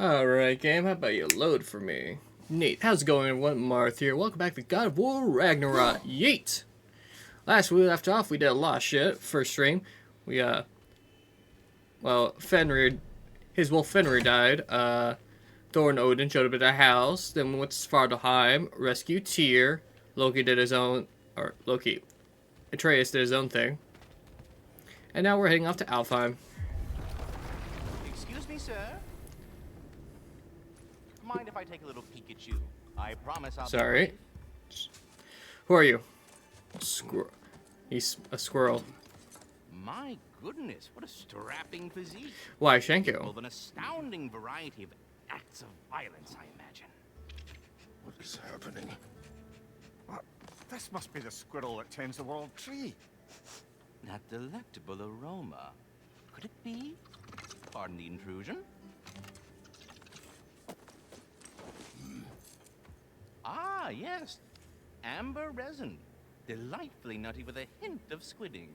Alright, game, how about you load for me? Neat. How's it going, everyone? Marth here. Welcome back to God of War Ragnarok. Yeet! Last we left off, we did a lot of shit. First stream, we, well, Fenrir, his wolf Fenrir died. Thor and Odin showed up at the house. Then we went to Svartalfheim, rescued Tyr. Loki did his own, or Loki, Atreus did his own thing. And now we're heading off to Alfheim. Excuse me, sir. Mind if I take a little peek at you? I promise I'll Sorry. Who are you? He's a squirrel. My goodness, what a strapping physique. Why, Shanko? Full of an astounding variety of acts of violence, I imagine. What is happening? This must be the squirrel that tends the world tree. That delectable aroma. Could it be? Pardon the intrusion. Ah, yes. Amber resin. Delightfully nutty with a hint of squidding.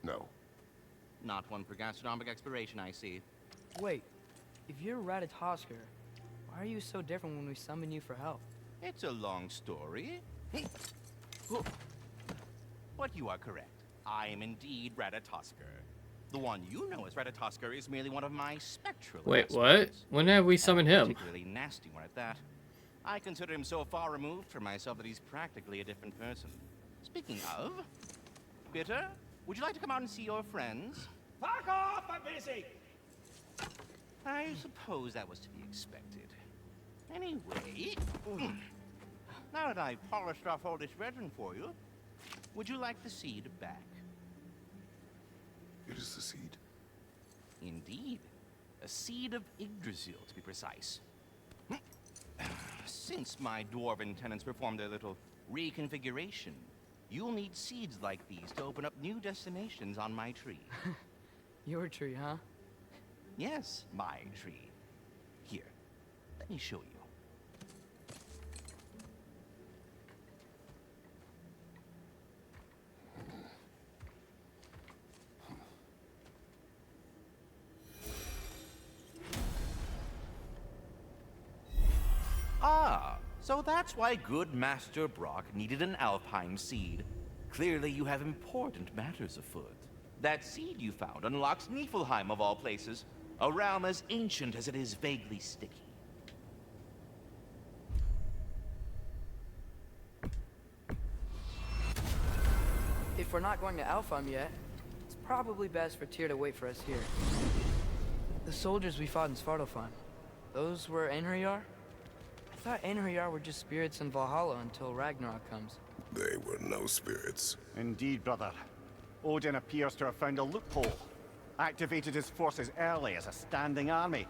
No. Not one for gastronomic exploration, I see. Wait, if you're Ratatosker, why are you so different when we summon you for help? It's a long story. But you are correct. I am indeed Ratatosker. The one you know as Ratatosker is merely one of my spectral Wait, aspects. what? When have we summoned A him? particularly nasty one at that. I consider him so far removed from myself that he's practically a different person. Speaking of, Bitter, would you like to come out and see your friends? Fuck off! I'm busy! I suppose that was to be expected. Anyway, now that I've polished off all this resin for you, would you like the seed back? It is the seed. Indeed. A seed of Yggdrasil, to be precise. Since my dwarven tenants performed their little reconfiguration, you'll need seeds like these to open up new destinations on my tree. Your tree, huh? Yes, my tree. Here, let me show you. Ah, so that's why good Master Brock needed an Alfheim seed. Clearly you have important matters afoot. That seed you found unlocks Niflheim of all places, a realm as ancient as it is vaguely sticky. If we're not going to Alfheim yet, it's probably best for Tyr to wait for us here. The soldiers we fought in Svartalfheim, those were Einherjar? I thought Einherjar were just spirits in Valhalla until Ragnarok comes. They were no spirits. Indeed, brother. Odin appears to have found a loophole. Activated his forces early as a standing army.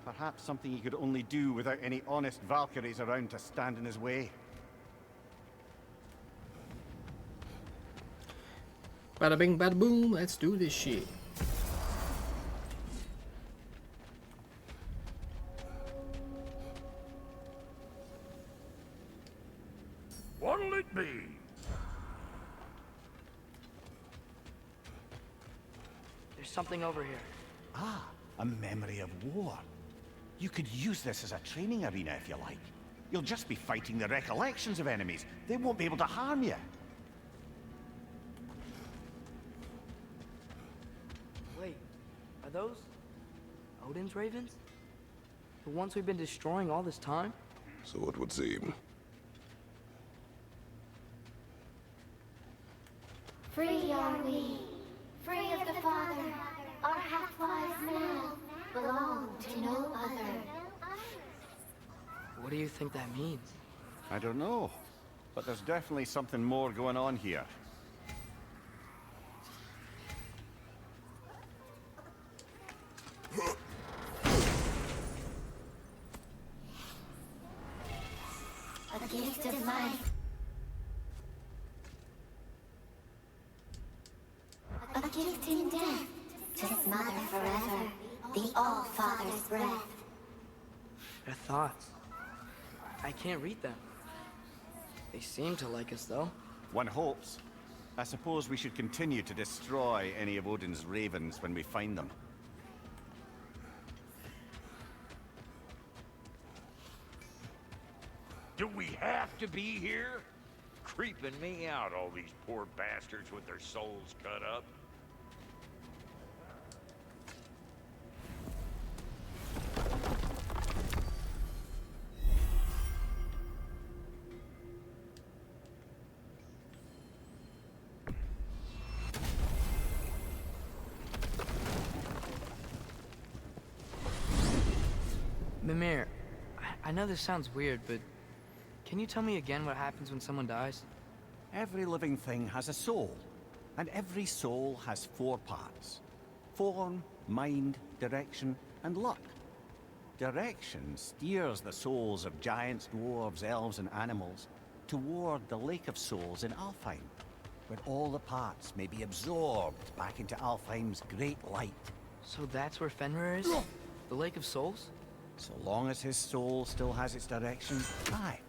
Perhaps something he could only do without any honest Valkyries around to stand in his way. Bada bing, bada boom. Let's do this shit. What'll it be? There's something over here. Ah, a memory of war. You could use this as a training arena if you like. You'll just be fighting the recollections of enemies. They won't be able to harm you. Wait, are those Odin's ravens? The ones we've been destroying all this time? So it would seem. Free are we, free of the Father. Our half-lives now belong to no other. What do you think that means? I don't know, but there's definitely something more going on here. A gift of life. A gift in death. To smother forever the All-Father's breath. Their thoughts. I can't read them. They seem to like us, though. One hopes. I suppose we should continue to destroy any of Odin's ravens when we find them. Do we have to be here? Creeping me out, all these poor bastards with their souls cut up. Mimir, I know this sounds weird, but can you tell me again what happens when someone dies? Every living thing has a soul, and every soul has 4 parts. Form, mind, direction, and luck. Direction steers the souls of giants, dwarves, elves, and animals toward the Lake of Souls in Alfheim, where all the parts may be absorbed back into Alfheim's great light. So that's where Fenrir is? The Lake of Souls? So long as his soul still has its direction, aye,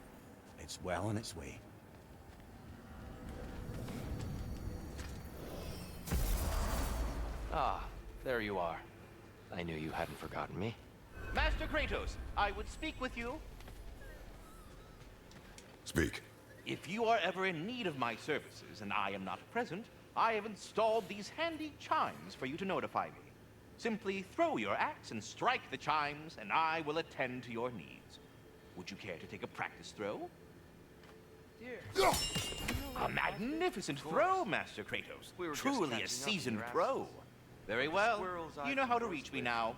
it's well on its way. Ah, there you are. I knew you hadn't forgotten me. Master Kratos, I would speak with you. Speak. If you are ever in need of my services and I am not present, I have installed these handy chimes for you to notify me. Simply throw your axe and strike the chimes, and I will attend to your needs. Would you care to take a practice throw? Dear. A magnificent throw, Master Kratos. We were just Truly catching a up seasoned with your pro. Very well. Squirrels You I've know how to conversed reach me with. now.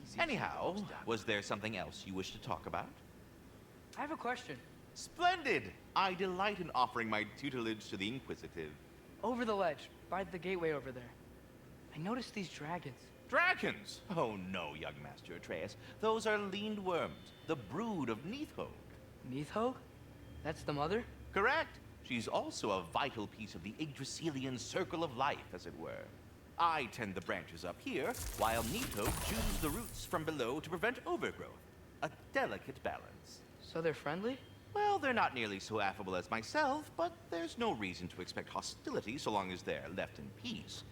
Easy Anyhow, squirrels, was there something else you wish to talk about? I have a question. Splendid! I delight in offering my tutelage to the inquisitive. Over the ledge, by the gateway over there. I noticed these dragons. Dragons! Oh no, young Master Atreus. Those are leaned worms, the brood of Neithhog. Neithhog? That's the mother? Correct. She's also a vital piece of the Yggdrasilian circle of life, as it were. I tend the branches up here, while Neithhog chews the roots from below to prevent overgrowth. A delicate balance. So they're friendly? Well, they're not nearly so affable as myself, but there's no reason to expect hostility so long as they're left in peace.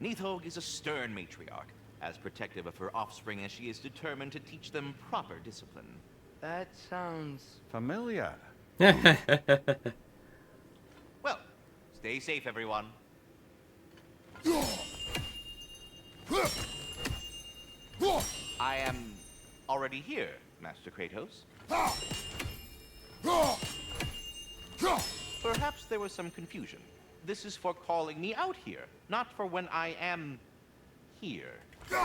Neithhog is a stern matriarch, as protective of her offspring as she is determined to teach them proper discipline. That sounds... Familiar. Well, stay safe, everyone. I am already here, Master Kratos. Perhaps there was some confusion. This is for calling me out here, not for when I am here. Do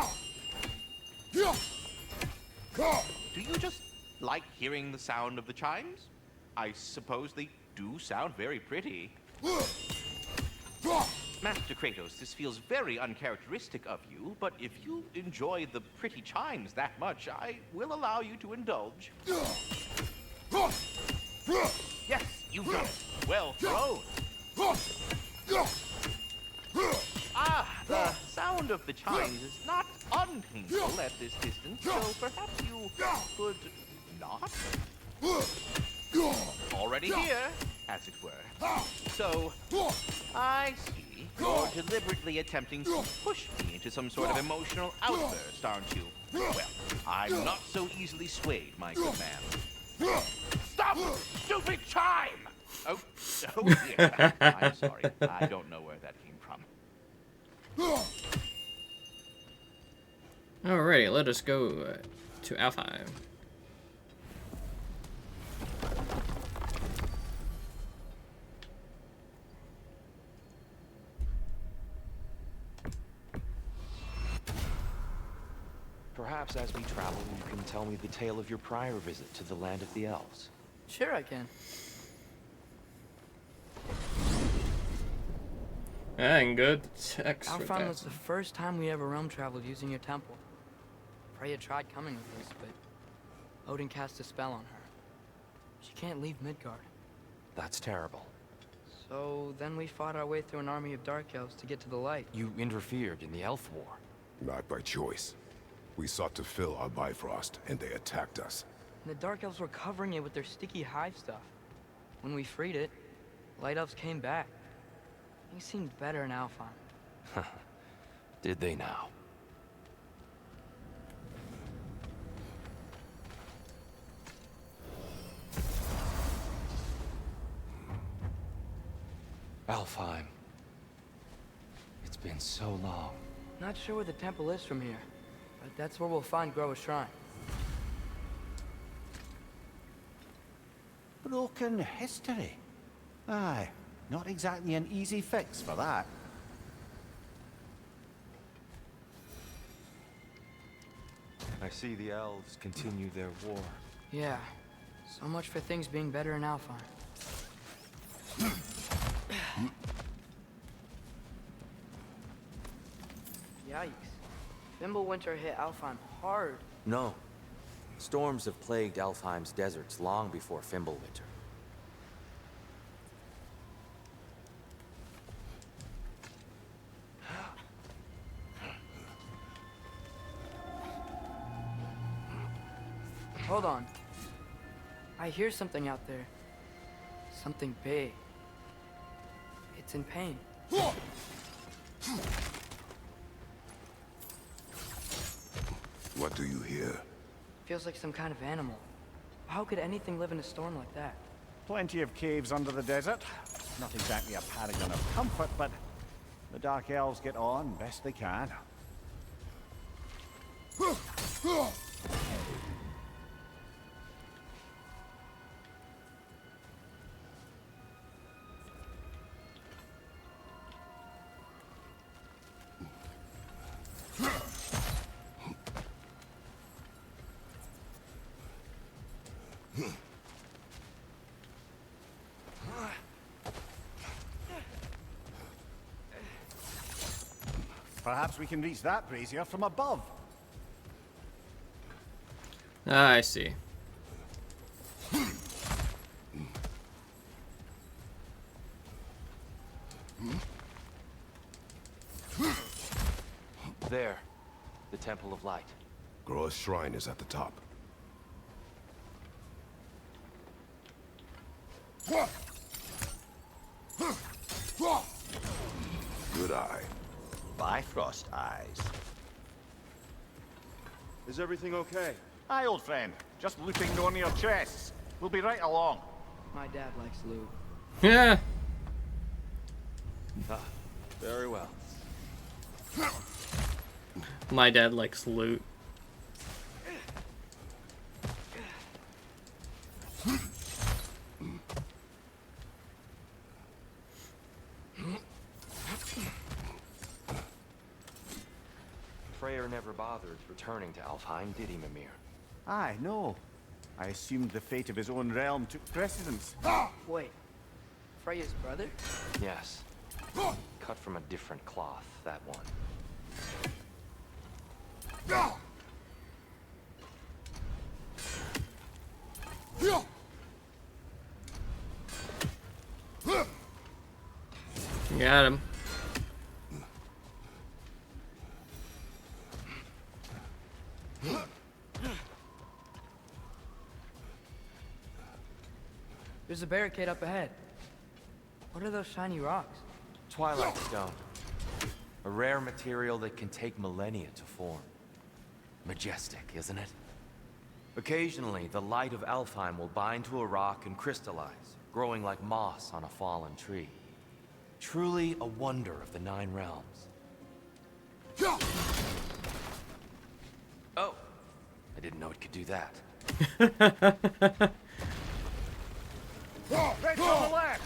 you just like hearing the sound of the chimes? I suppose they do sound very pretty. Master Kratos, this feels very uncharacteristic of you, but if you enjoy the pretty chimes that much, I will allow you to indulge. Yes, you've done it. Well thrown. Ah, the sound of the chimes is not unpainful at this distance, so perhaps you could not? Already here, as it were. So, I see. You're deliberately attempting to push me into some sort of emotional outburst, aren't you? Well, I'm not so easily swayed, my good man. Stop! Stupid chime! Oh dear. I'm sorry. I don't know where that came from. Alrighty, let us go to Alfheim. Perhaps as we travel, you can tell me the tale of your prior visit to the land of the elves. Sure I can. And good text for Alfheim was that. the first time we ever realm traveled using your temple. Freya tried coming with us, but Odin cast a spell on her. She can't leave Midgard. That's terrible. So then we fought our way through an army of dark elves to get to the light. You interfered in the elf war. Not by choice. We sought to fill our Bifrost, and they attacked us. And the dark elves were covering it with their sticky hive stuff. When we freed it, light elves came back. Things seemed better in Alfheim. Did they now? Alfheim. It's been so long. Not sure where the temple is from here, but that's where we'll find Groa's shrine. Broken history. Aye, not exactly an easy fix for that. I see the elves continue their war. Yeah, so much for things being better in Alfheim. Yikes. Fimbulwinter hit Alfheim hard. No. Storms have plagued Alfheim's deserts long before Fimbulwinter. Hold on. I hear something out there. Something big. It's in pain. What do you hear? Feels like some kind of animal. How could anything live in a storm like that? Plenty of caves under the desert. Not exactly a paragon of comfort, but the Dark Elves get on best they can. Perhaps we can reach that brazier from above. I see. There. The Temple of Light. Groa's shrine is at the top. Good eye. Bifrost eyes. Is everything okay? Aye, old friend. Just looting on your chests. We'll be right along. My dad likes loot. Yeah. Ah, very well. My dad likes loot. Freyr never bothered returning to Alfheim, did he, Mimir? Aye, no. I assumed the fate of his own realm took precedence. Wait. Freya's brother? Yes. Cut from a different cloth, that one. Got him. There's a barricade up ahead. What are those shiny rocks? Twilight Stone. A rare material that can take millennia to form. Majestic, isn't it? Occasionally, the light of Alfheim will bind to a rock and crystallize, growing like moss on a fallen tree. Truly a wonder of the Nine Realms. Oh, I didn't know it could do that. Right on the left!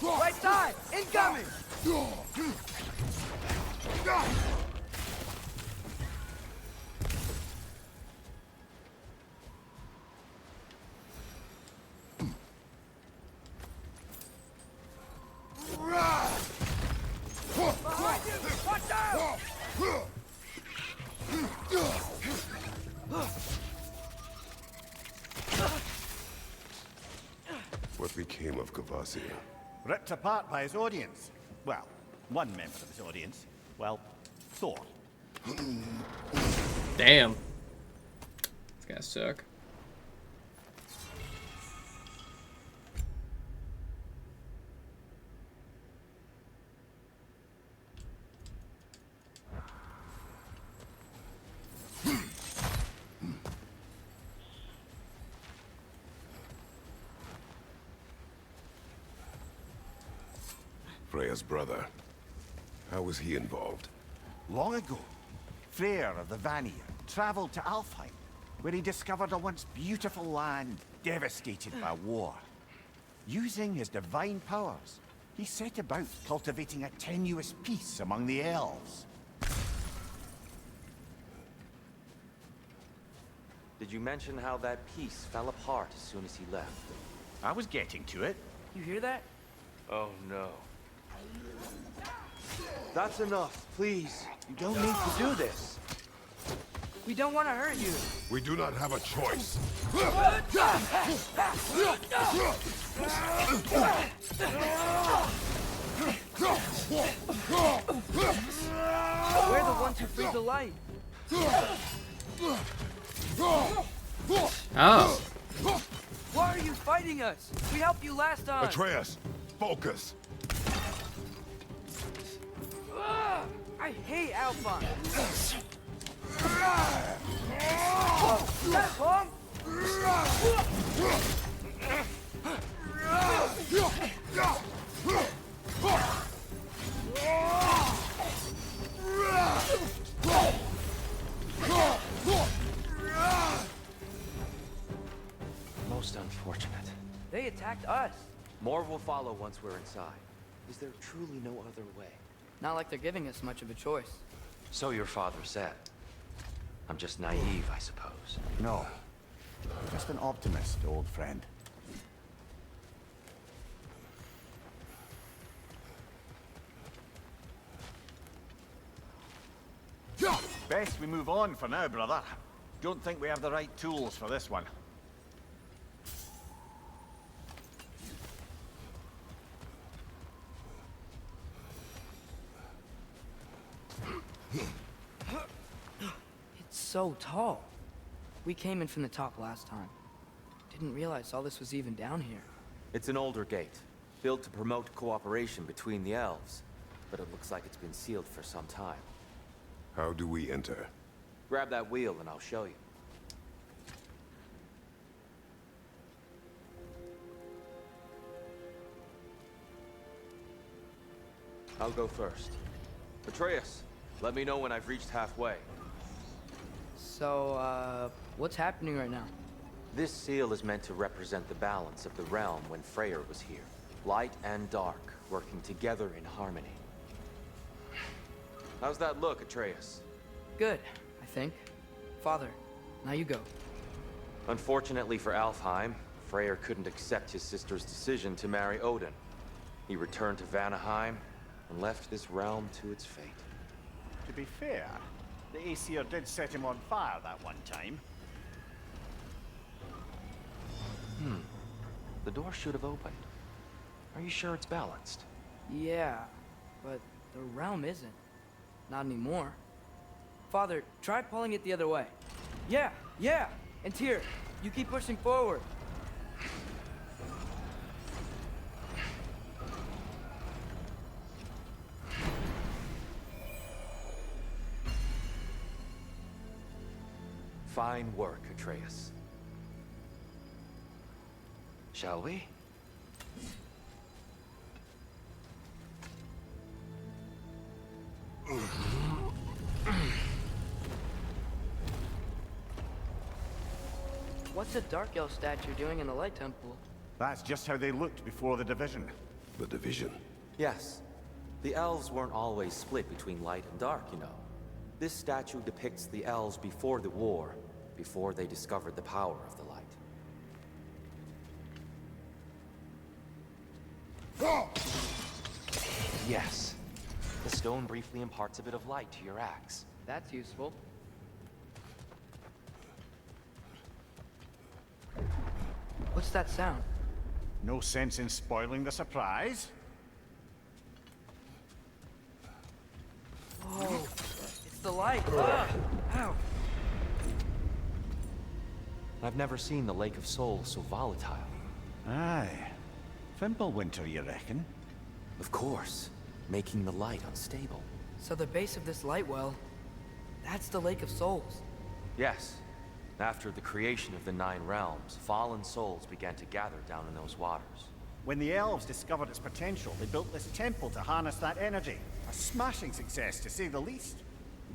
Right side! Incoming! Behind you! Watch out! What became of Kvasir? Ripped apart by his audience. Well, one member of his audience. Well, Thor. Damn. This guy suck. Freya's brother. How was he involved? Long ago, Freyr of the Vanir traveled to Alfheim, where he discovered a once beautiful land devastated by war. Using his divine powers, he set about cultivating a tenuous peace among the elves. Did you mention how that piece fell apart as soon as he left? I was getting to it. You hear that? Oh no. That's enough, please. You don't need to do this. We don't want to hurt you. We do not have a choice. We're the ones who freed the light. Oh. Why are you fighting us? We helped you last time. Atreus, focus. I hate Alfheim. That bomb? Most unfortunate. They attacked us. More will follow once we're inside. Is there truly no other way? Not like they're giving us much of a choice. So your father said. I'm just naive, I suppose. No. Just an optimist, old friend. Best we move on for now, brother. Don't think we have the right tools for this one. It's so tall. We came in from the top last time. Didn't realize all this was even down here. It's an older gate, built to promote cooperation between the elves. But it looks like it's been sealed for some time. How do we enter? Grab that wheel and I'll show you. I'll go first. Atreus, let me know when I've reached halfway. So, what's happening right now? This seal is meant to represent the balance of the realm when Freyr was here. Light and dark, working together in harmony. How's that look, Atreus? Good, I think. Father, now you go. Unfortunately for Alfheim, Freyr couldn't accept his sister's decision to marry Odin. He returned to Vanaheim and left this realm to its fate. To be fair, the Aesir did set him on fire that one time. The door should have opened. Are you sure it's balanced? Yeah, but the realm isn't. Not anymore. Father, try pulling it the other way. Yeah! And Tyr, you keep pushing forward. Fine work, Atreus. Shall we? What's a Dark Elf statue doing in the Light Temple? That's just how they looked before the division. The division. Yes. The elves weren't always split between light and dark, you know. This statue depicts the elves before the war, before they discovered the power of the light. Yes. The stone briefly imparts a bit of light to your axe. That's useful. What's that sound? No sense in spoiling the surprise. Whoa, it's the light. Ugh. Ow. I've never seen the Lake of Souls so volatile. Aye. Fimbulwinter, you reckon? Of course, making the light unstable. So the base of this light well, that's the Lake of Souls. Yes. After the creation of the Nine Realms, fallen souls began to gather down in those waters. When the elves discovered its potential, they built this temple to harness that energy. A smashing success, to say the least.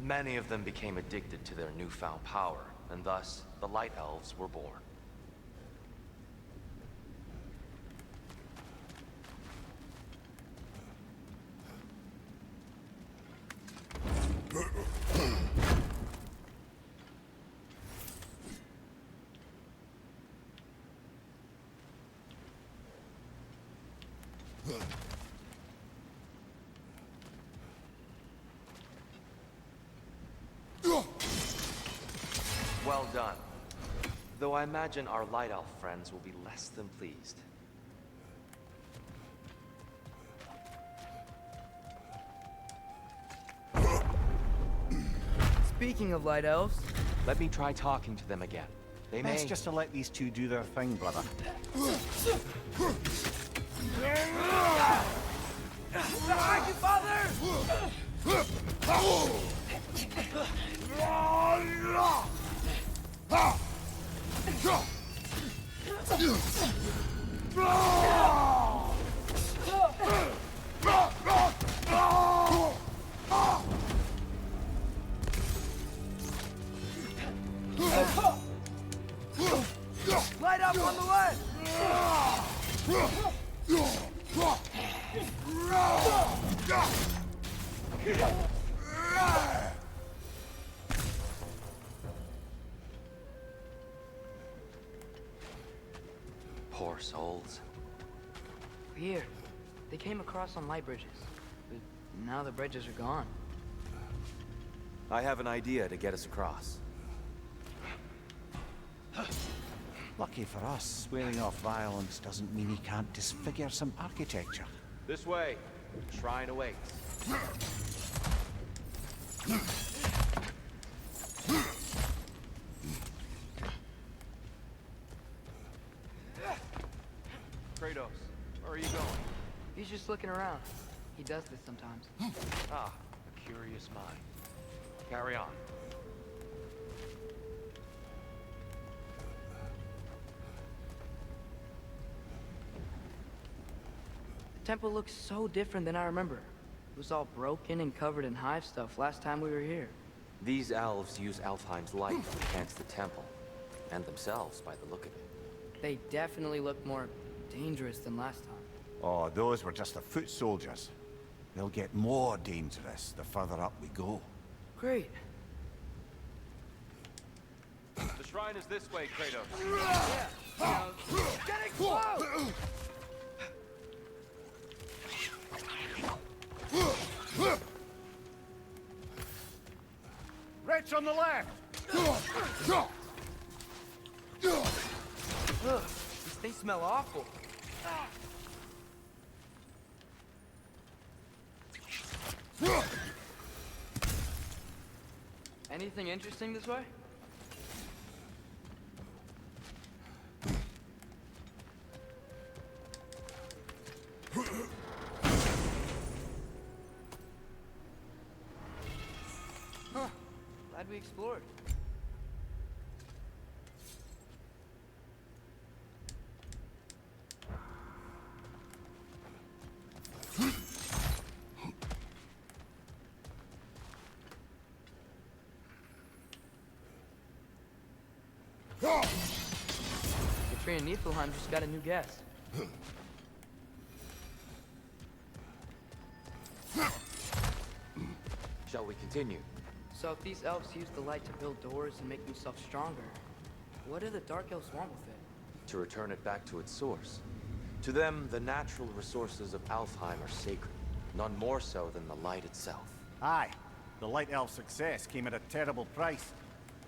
Many of them became addicted to their newfound power, and thus, the Light Elves were born. Well done. Though I imagine our Light Elf friends will be less than pleased. Speaking of light elves, Let me try talking to them again. They may... Best just to let these two do their thing, brother. behind you, father! Light up on the left! Poor souls. Here, they came across on light bridges. But now the bridges are gone. I have an idea to get us across. Lucky for us, swearing off violence doesn't mean he can't disfigure some architecture. This way. Shrine awaits. Kratos, where are you going? He's just looking around. He does this sometimes. Ah, a curious mind. Carry on. The temple looks so different than I remember. It was all broken and covered in hive stuff last time we were here. These elves use Alfheim's light to enhance the temple, and themselves by the look of it. They definitely look more dangerous than last time. Oh, those were just the foot soldiers. They'll get more dangerous the further up we go. Great. The shrine is this way, Kratos. Getting close! Rich on the left! Ugh, these things smell awful. Anything interesting this way? Huh. Glad we explored. Katrina Niflheim just got a new guest. Shall we continue? So if these elves use the light to build doors and make themselves stronger, what do the Dark Elves want with it? To return it back to its source. To them, the natural resources of Alfheim are sacred, none more so than the light itself. Aye, the Light Elf success came at a terrible price.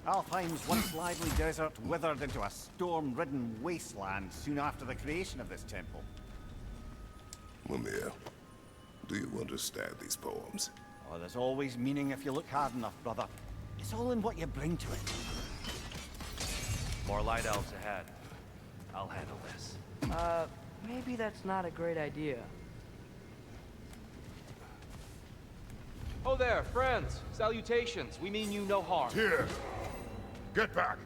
Alfheim's once lively desert withered into a storm-ridden wasteland soon after the creation of this temple. Mimir, do you understand these poems? Oh, there's always meaning if you look hard enough, brother. It's all in what you bring to it. More light elves ahead. I'll handle this. Maybe that's not a great idea. Oh there, friends! Salutations! We mean you no harm. Here! Get back!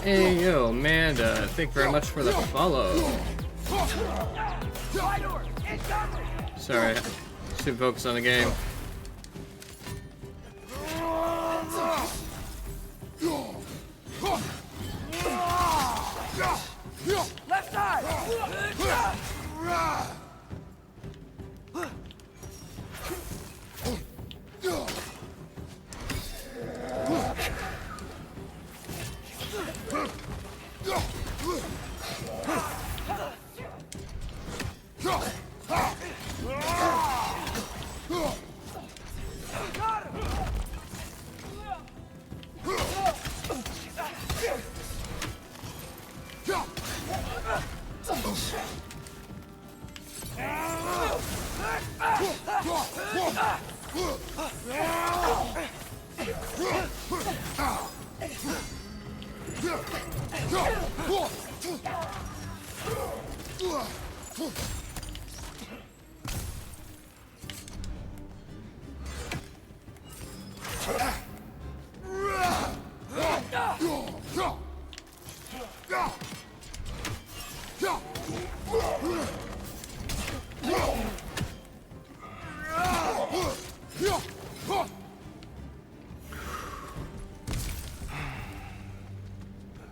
Hey, yo, Amanda, thank you very much for the follow. Sorry, super focused on the game. Left side!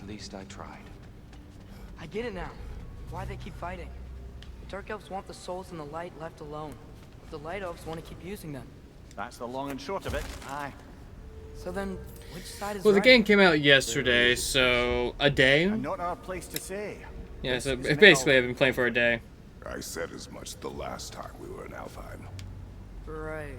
At least I tried. I get it now. Why they keep fighting. The Dark Elves want the souls in the light left alone. But the Light Elves want to keep using them. That's the long and short of it. Aye. So then, which side is Well, the right? game came out yesterday, so a day? And not our place to say. Yeah, so Isn't it basically all- I've been playing for a day. I said as much the last time we were in Alfheim. Right.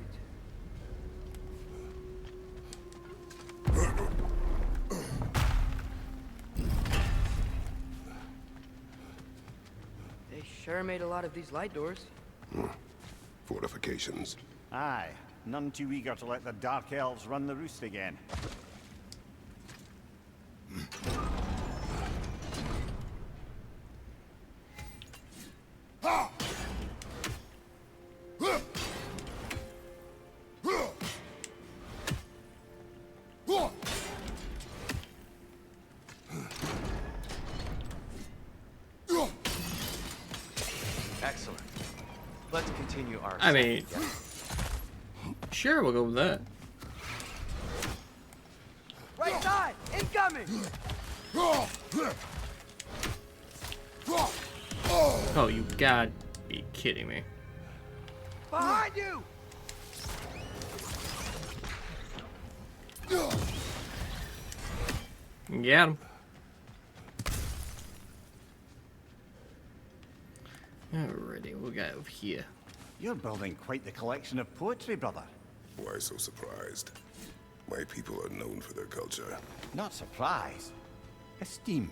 They sure made a lot of these light doors. Fortifications. Aye. None too eager to let the Dark Elves run the roost again. Excellent. Let's continue our. I mean, ascent together. sure, we'll go with that. Right side! Incoming! Oh, you gotta be kidding me. Behind you! Got him. Alrighty, what we got over here? You're building quite the collection of poetry, brother. Why so surprised? My people are known for their culture. Not surprise. Esteem.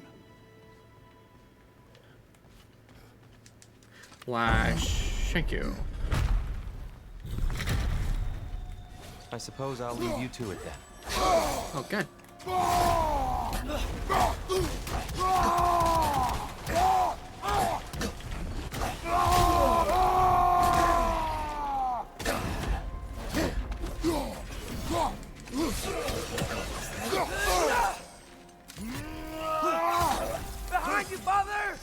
Why, thank you. I suppose I'll leave you to it then. Oh, God. Behind you, father!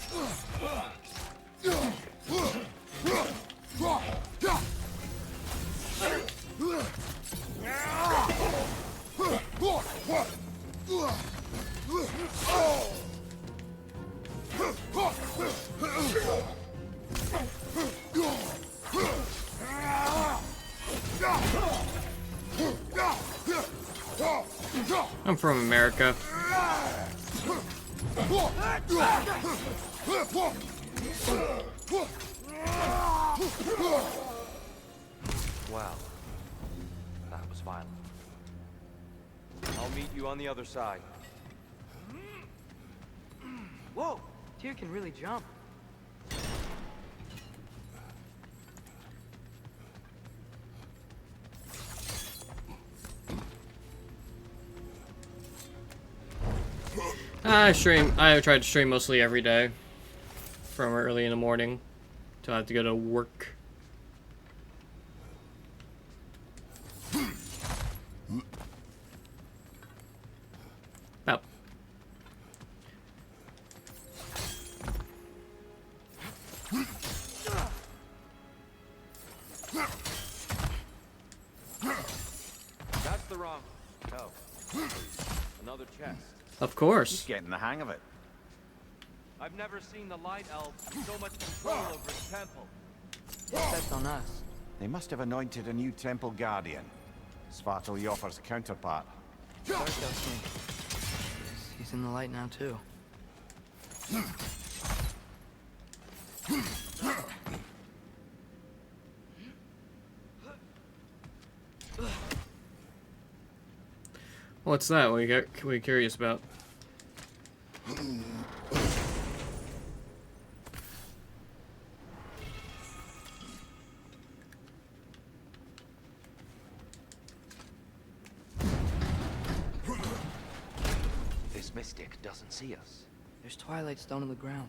I'm from America. Wow. That was violent. I'll meet you on the other side. Whoa! Tyr can really jump. I try to stream mostly every day. From early in the morning till I have to go to work. Oh. That's the wrong. Oh, another chest. Of He's course. getting the hang of it. I've never seen the Light Elves with so much control over the temple. That's on us. They must have anointed a new temple guardian. Svartalfjord's counterpart. He's in the light now, too. What's that? What are we curious about? This mystic doesn't see us. There's twilight stone on the ground.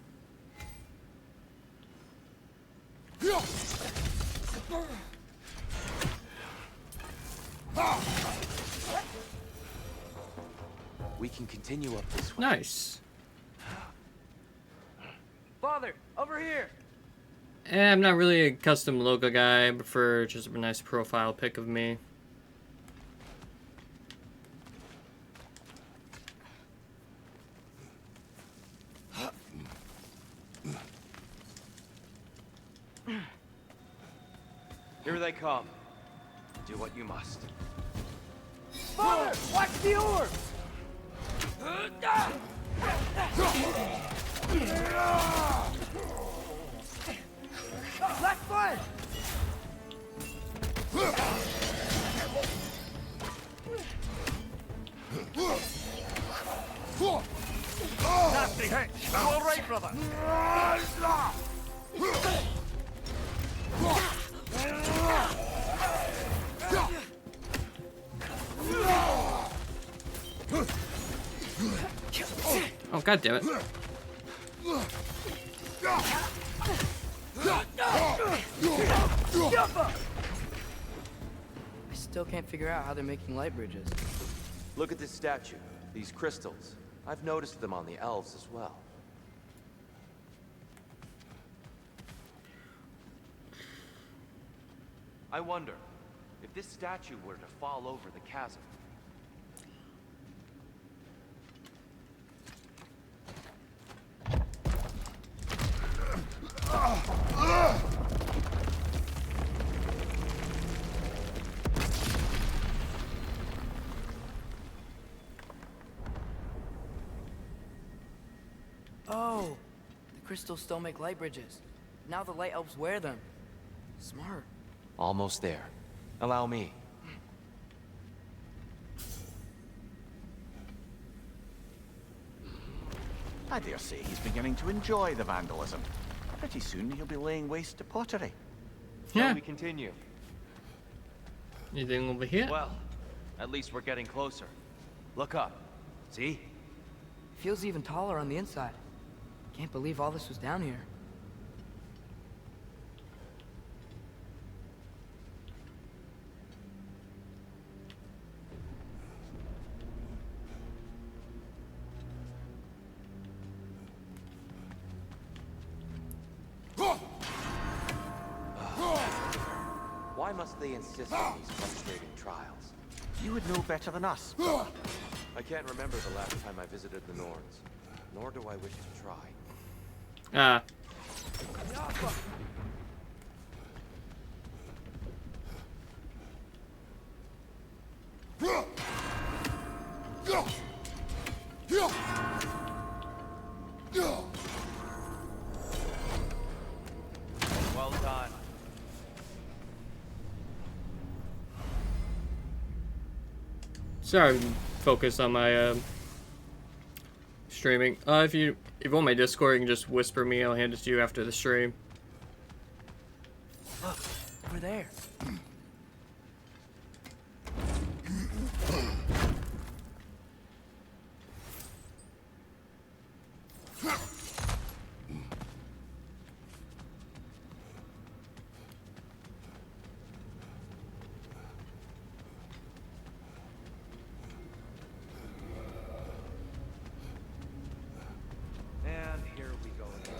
We can continue up this way. Nice. Father, over here! I'm not really a custom logo guy. I prefer just a nice profile pic of me. Here they come. Do what you must. Father, watch the orbs! Left foot! Nasty hit! All right, brother. Oh, god damn it. I still can't figure out how they're making light bridges. Look at this statue. These crystals. I've noticed them on the elves as well. I wonder, if this statue were to fall over the chasm, Oh, the crystals still make light bridges. Now the light elves wear them. Smart. almost there. Allow me. I dare say he's beginning to enjoy the vandalism. Pretty soon he'll be laying waste to pottery. Yeah. Shall we continue? Anything over here? Well, at least we're getting closer. Look up. See? Feels even taller on the inside. Can't believe all this was down here. Why must they insist on these frustrating trials? You would know better than us. I can't remember the last time I visited the Norns, nor do I wish to try. Ah. Well done. Sorry, I'm focused on my streaming. If you want my Discord, you can just whisper me. I'll hand it to you after the stream. Look, over there. And here we go again.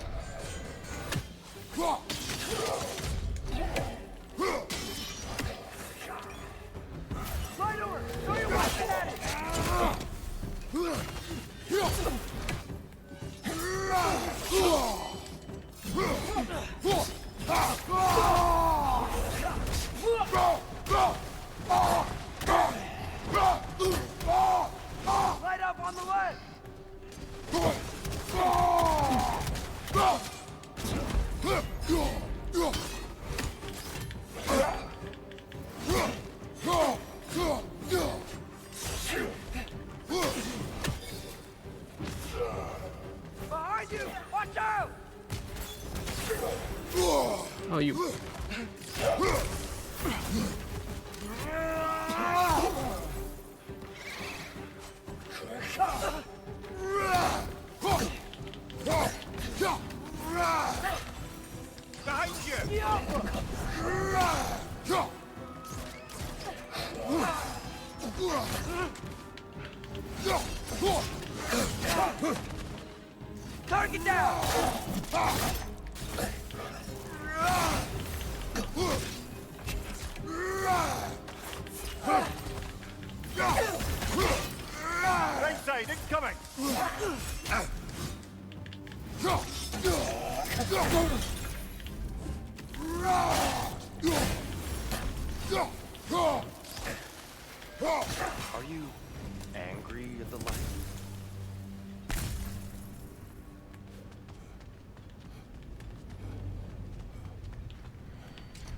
Light up on the left! Behind you! Watch out! Oh, you. Behind you! Target down! Right side, incoming! Are you angry at the light?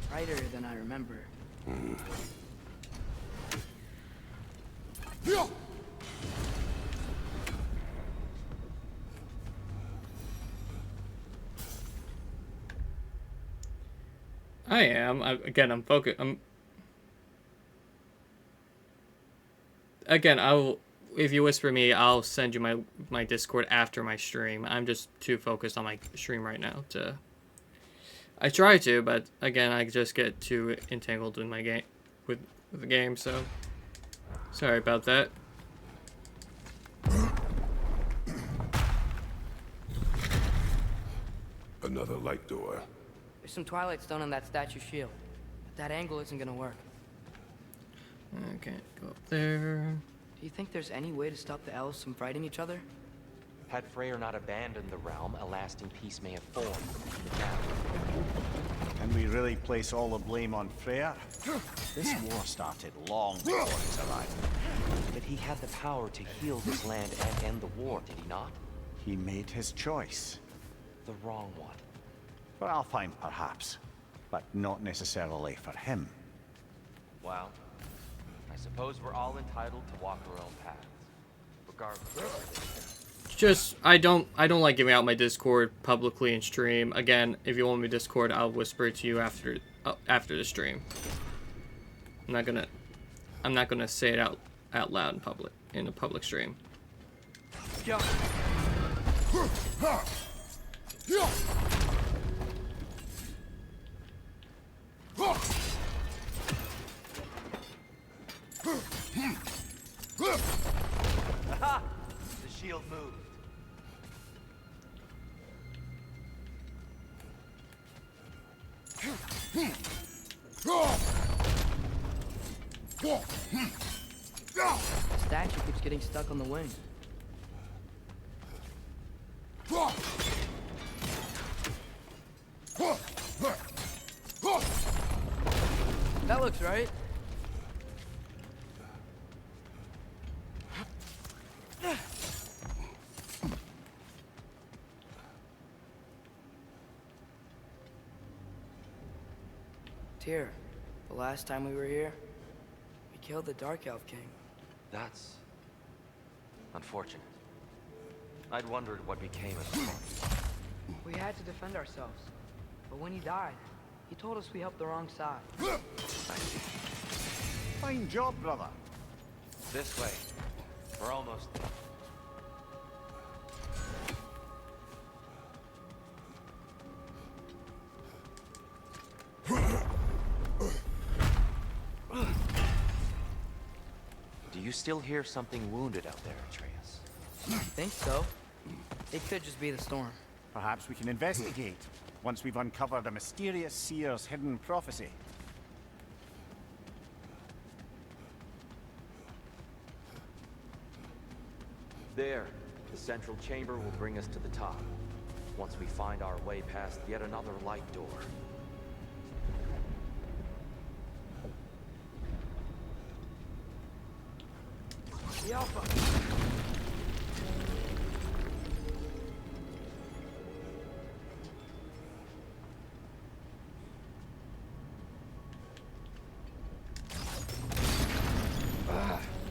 Brighter than I remember. I am. Again, I'm focused. Again, I'll. If you whisper me, I'll send you my Discord after my stream. I'm just too focused on my stream right now to. I try to, but again, I just get too entangled in my game with the game. So sorry about that. Another light door. There's some Twilight Stone on that statue shield. But that angle isn't gonna work. I can't go up there. Do you think there's any way to stop the elves from fighting each other? Had Freyr not abandoned the realm, a lasting peace may have formed. Can we really place all the blame on Freyr? This war started long before his arrival. But he had the power to heal this land and end the war, did he not? He made his choice. The wrong one. For Alfheim, perhaps. But not necessarily for him. Well, I suppose we're all entitled to walk our own paths. Regardless. Just I don't like giving out my Discord publicly in stream. Again, if you want me Discord, I'll whisper it to you after the stream. I'm not gonna say it out loud in a public stream. Go. Aha! The shield moved. The statue keeps getting stuck on the wing. That looks right. Tyr, the last time we were here, we killed the Dark Elf King. That's unfortunate. I'd wondered what became of him. We had to defend ourselves. But when he died, he told us we helped the wrong side. I see. Fine job, brother. This way. We're almost there. Do you still hear something wounded out there, Atreus? I think so. It could just be the storm. Perhaps we can investigate once we've uncovered a mysterious seer's hidden prophecy. There, the central chamber will bring us to the top. Once we find our way past yet another light door. The Alpha.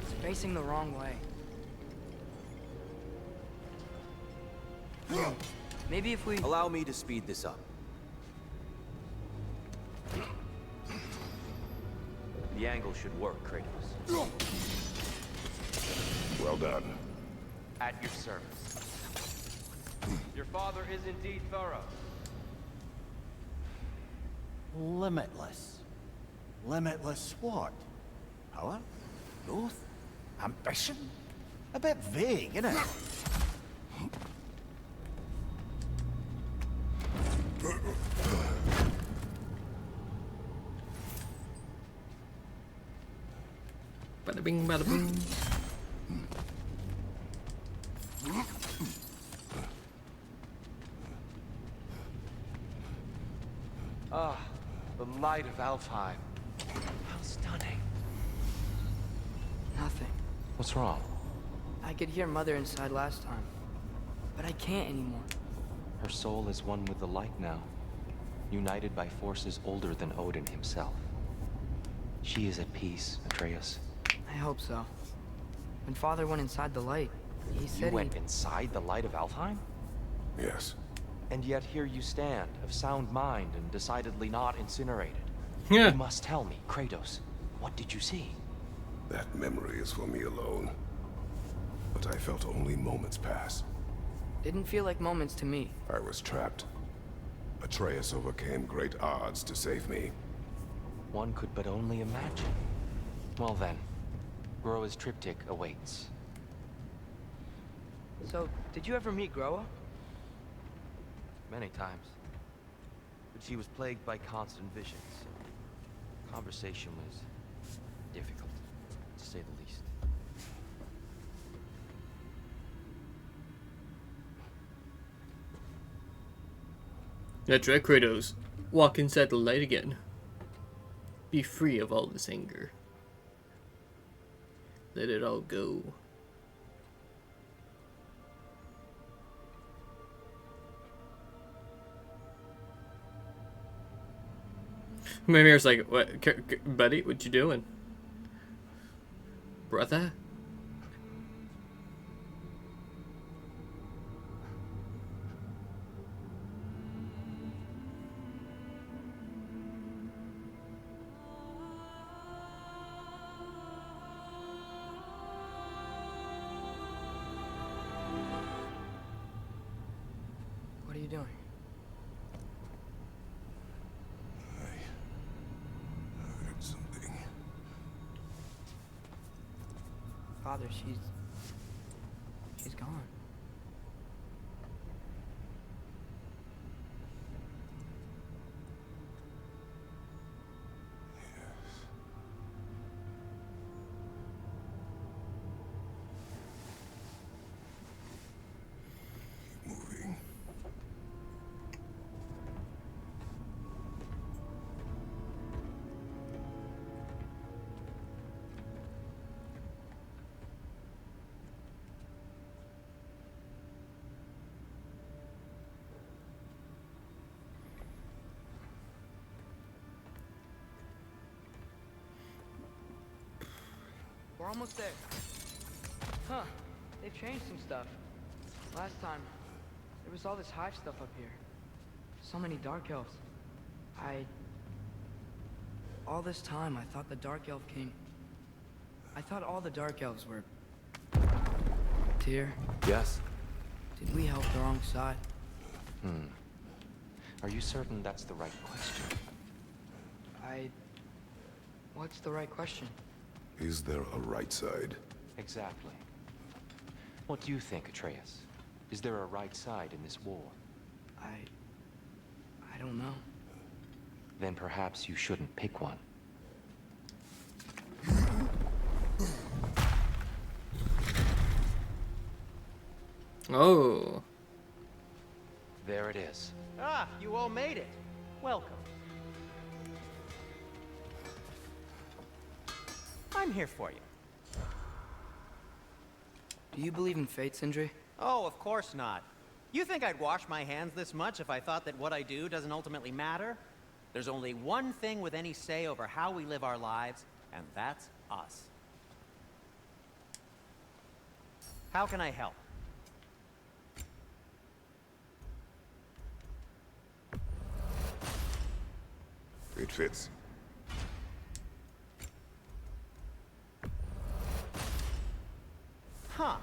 It's facing the wrong way. Maybe if we... Allow me to speed this up. The angle should work, Kratos. Well done. At your service. Your father is indeed thorough. Limitless. Limitless what? Power? Growth? Ambition? A bit vague, isn't it? Bada bing, bada boom. Ah, the light of Alfheim. How stunning. Nothing. What's wrong? I could hear Mother inside last time, but I can't anymore. Her soul is one with the light now, united by forces older than Odin himself. She is at peace, Atreus. I hope so. When Father went inside the light, he You said went inside the light of Alfheim? Yes. And yet here you stand, of sound mind and decidedly not incinerated. Yeah. You must tell me, Kratos, what did you see? That memory is for me alone. But I felt only moments pass. Didn't feel like moments to me. I was trapped. Atreus overcame great odds to save me. One could but only imagine. Well then, Groa's triptych awaits. So, did you ever meet Groa? Many times. But she was plagued by constant visions. Conversation was difficult, to say the least. That's right, Kratos. Walk inside the light again. Be free of all this anger. Let it all go. Mimir's like, what, buddy, what you doing? Brother? What are you doing? I heard something. Father, she's gone. Moving. We're almost there. Huh. They've changed some stuff. Last time, there was all this hive stuff up here. So many dark elves. All this time, I thought the Dark Elf King... I thought all the Dark Elves were... Tyr, Yes? did we help the wrong side? Are you certain that's the right question? What's the right question? Is there a right side? Exactly. What do you think, Atreus? Is there a right side in this war? I don't know. Then perhaps you shouldn't pick one. Oh. There it is. Ah, you all made it. Welcome. I'm here for you. Do you believe in fate, Sindri? Oh, of course not. You think I'd wash my hands this much if I thought that what I do doesn't ultimately matter? There's only one thing with any say over how we live our lives, and that's us. How can I help? It fits. Huh.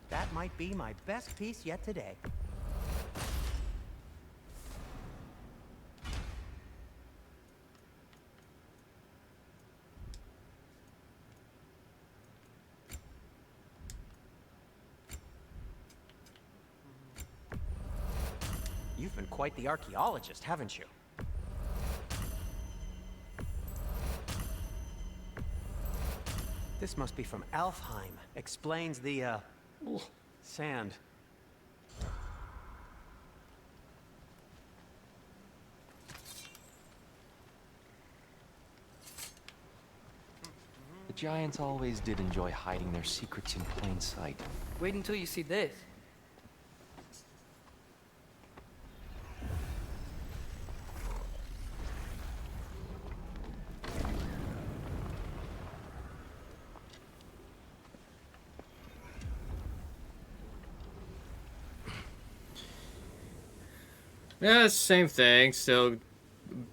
That might be my best piece yet today. You've been quite the archaeologist, haven't you? This must be from Alfheim. Explains the, sand. The giants always did enjoy hiding their secrets in plain sight. Wait until you see this. Yeah, it's the same thing. Still,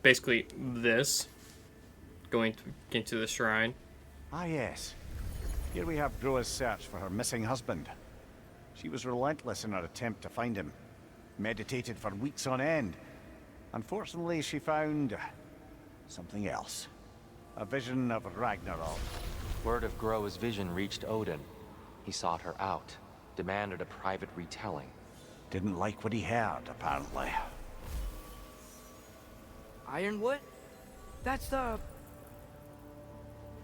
basically this. Going into the shrine. Ah, yes. Here we have Groa's search for her missing husband. She was relentless in her attempt to find him. Meditated for weeks on end. Unfortunately, she found something else. A vision of Ragnarok. Word of Groa's vision reached Odin. He sought her out, demanded a private retelling. Didn't like what he heard, apparently. Ironwood? That's the...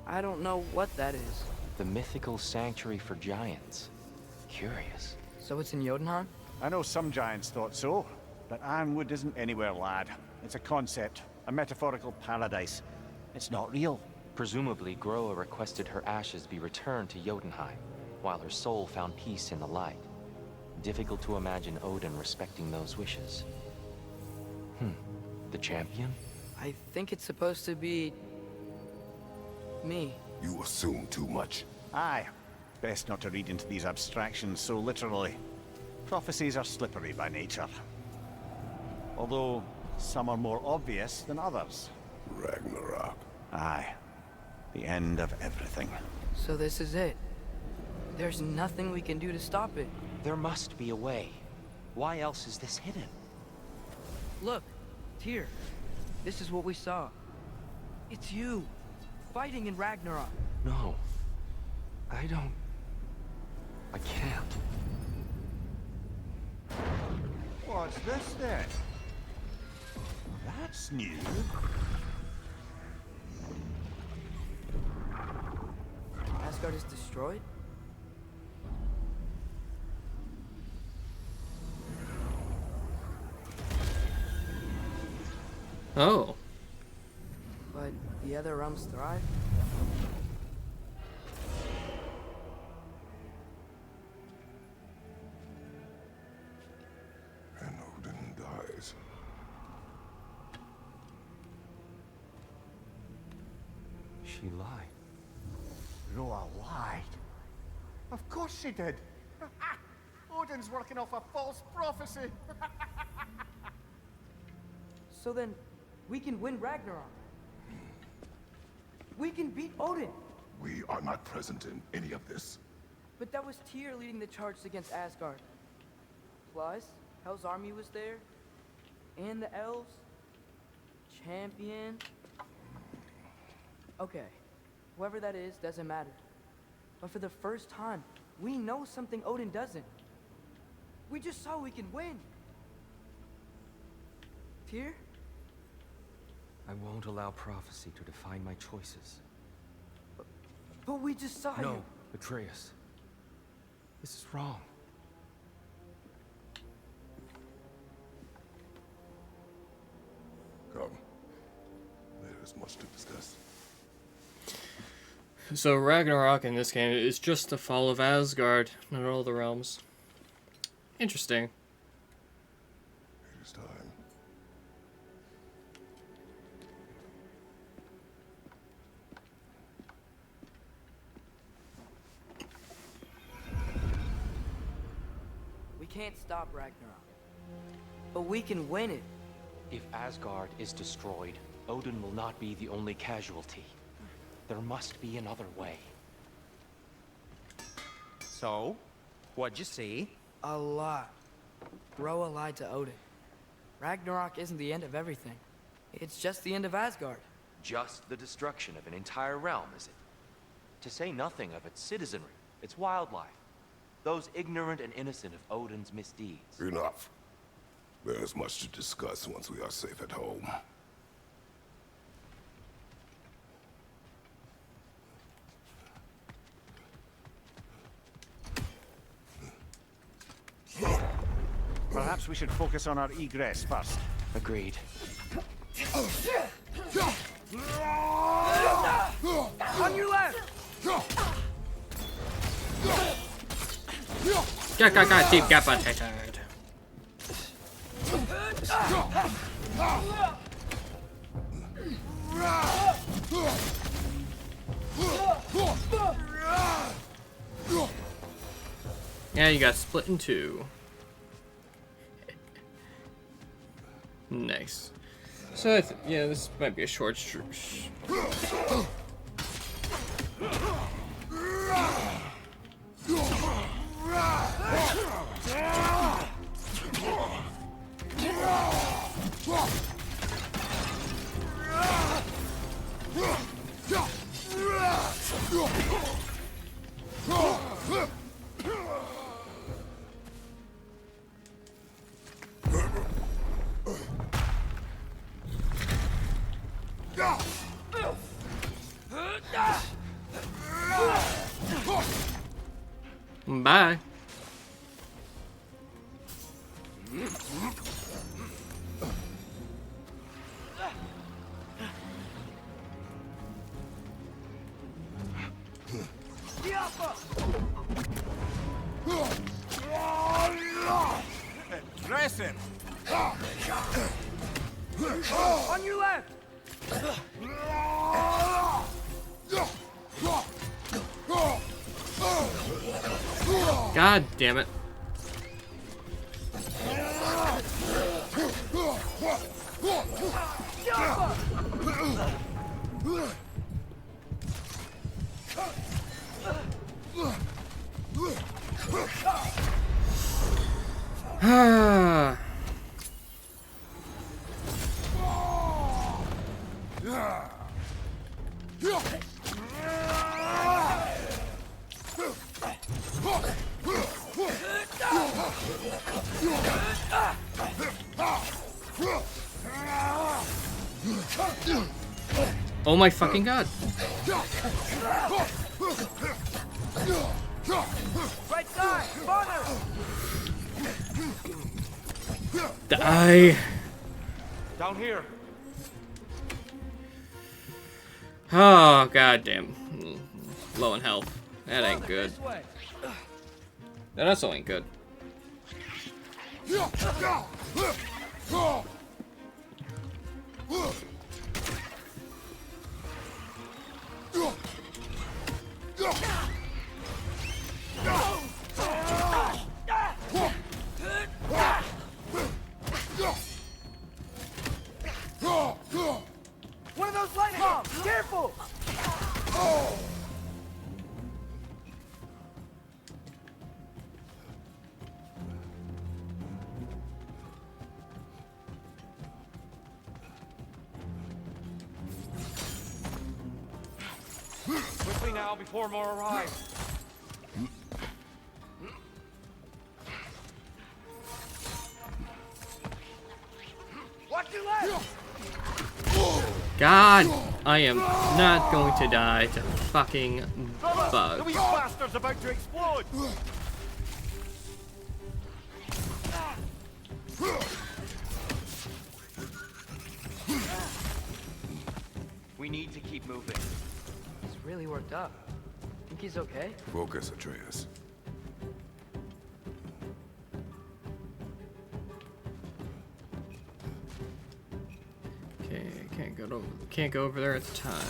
I don't know what that is. The mythical sanctuary for giants. Curious. So it's in Jotunheim? I know some giants thought so, but Ironwood isn't anywhere, lad. It's a concept, a metaphorical paradise. It's not real. Presumably, Groa requested her ashes be returned to Jotunheim, while her soul found peace in the light. Difficult to imagine Odin respecting those wishes. The champion? I think it's supposed to be... me. You assume too much. Aye. Best not to read into these abstractions so literally. Prophecies are slippery by nature. Although, some are more obvious than others. Ragnarok. Aye. The end of everything. So this is it. There's nothing we can do to stop it. There must be a way. Why else is this hidden? Look, Tyr. This is what we saw. It's you, fighting in Ragnarok. No. I don't... I can't. What's this then? That's new. Asgard is destroyed? Oh. But the other realms thrive? And Odin dies. She lied. Groa lied. Of course she did. Odin's working off a false prophecy. So then, we can win Ragnarok. We can beat Odin. We are not present in any of this. But that was Tyr leading the charge against Asgard. Plus, Hell's army was there. And the elves. Champion. Okay, whoever that is doesn't matter. But for the first time, we know something Odin doesn't. We just saw we can win. Tyr? I won't allow prophecy to define my choices. But we just saw you. No, Atreus. This is wrong. Come. There is much to discuss. So Ragnarok in this game is just the fall of Asgard, not all the realms. Interesting. It's time. We can't stop Ragnarok. But we can win it. If Asgard is destroyed, Odin will not be the only casualty. There must be another way. So, what'd you see? A lot. Groa lied to Odin. Ragnarok isn't the end of everything. It's just the end of Asgard. Just the destruction of an entire realm, is it? To say nothing of its citizenry, its wildlife. Those ignorant and innocent of Odin's misdeeds. Enough. There's much to discuss once we are safe at home. Perhaps we should focus on our egress first. Agreed. On your left! Got deep decapitated. Yeah, you got split in two. Nice. So, yeah, this might be a short Bye. Impressive! On your left! God damn it. Oh my fucking god. Right side! Father! Die. Down here. Oh, goddamn. Low in health. That ain't good. This way. That also ain't good. One of those lightning bombs! Careful! Quickly now before more arrive. Watch your left! God, I am not going to die to fucking The bugs. wee bastard's about to explode! We need to keep moving. This really worked up. Think he's okay? Focus, Atreus. Okay, can't go over there at the time.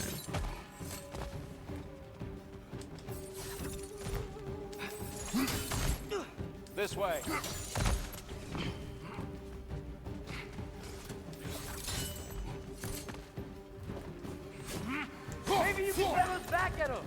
This way. Maybe you can throw us back at him!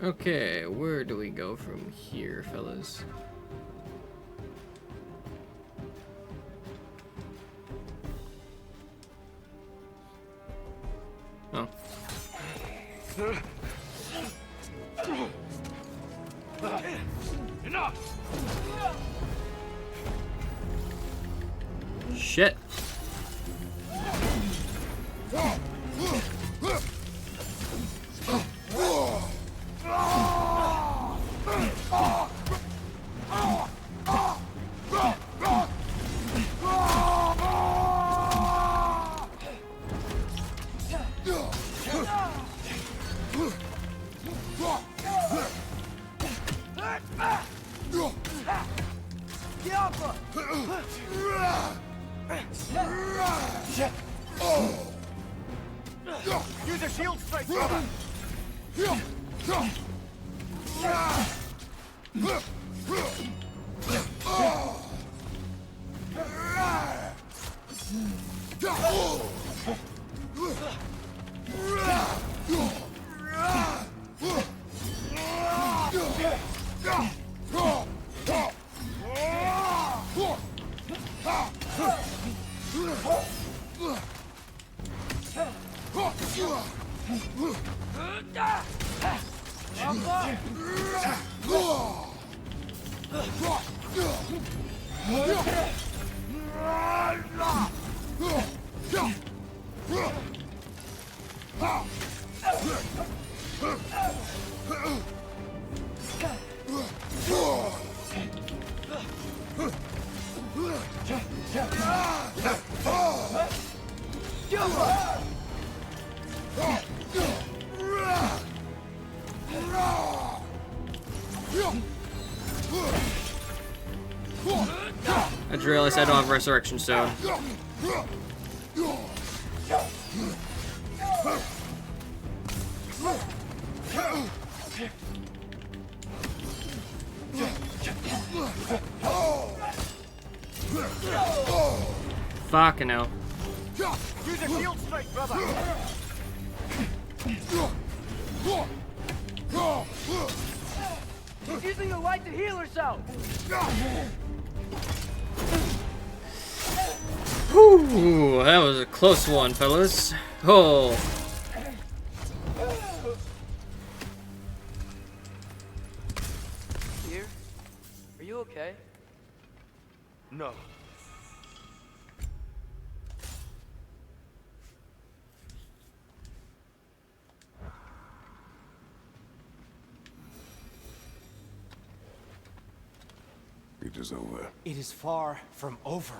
Okay, where do we go from here, fellas? Oh. Enough! Shit. Use a shield strike, brother! I just realized I don't have Resurrection Stone. Fucking hell. Use a shield strike, brother! She's using the light to heal herself! Whew, that was a close one, fellas. Oh. Here? Are you okay? No. It is over. It is far from over.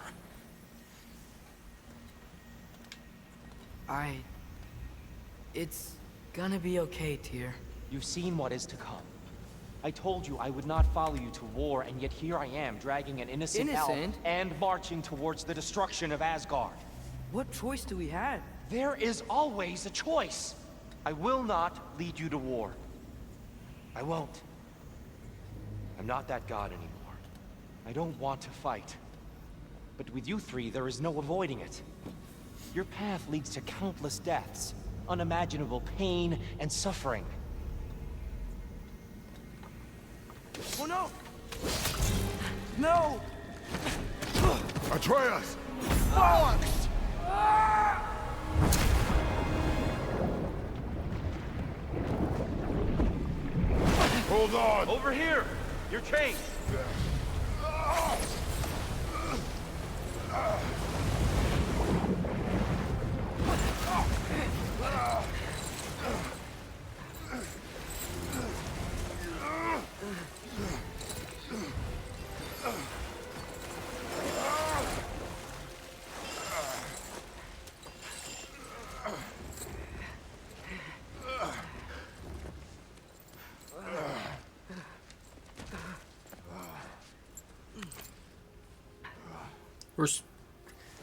It's gonna be okay, Tyr. You've seen what is to come. I told you I would not follow you to war, and yet here I am, dragging an innocent elf Innocent? and marching towards the destruction of Asgard. What choice do we have? There is always a choice. I will not lead you to war. I won't. I'm not that god anymore. I don't want to fight. But with you three, there is no avoiding it. Your path leads to countless deaths, unimaginable pain and suffering. Oh no! No! Atreus! Bollocks! Hold on! Over here! You're chained!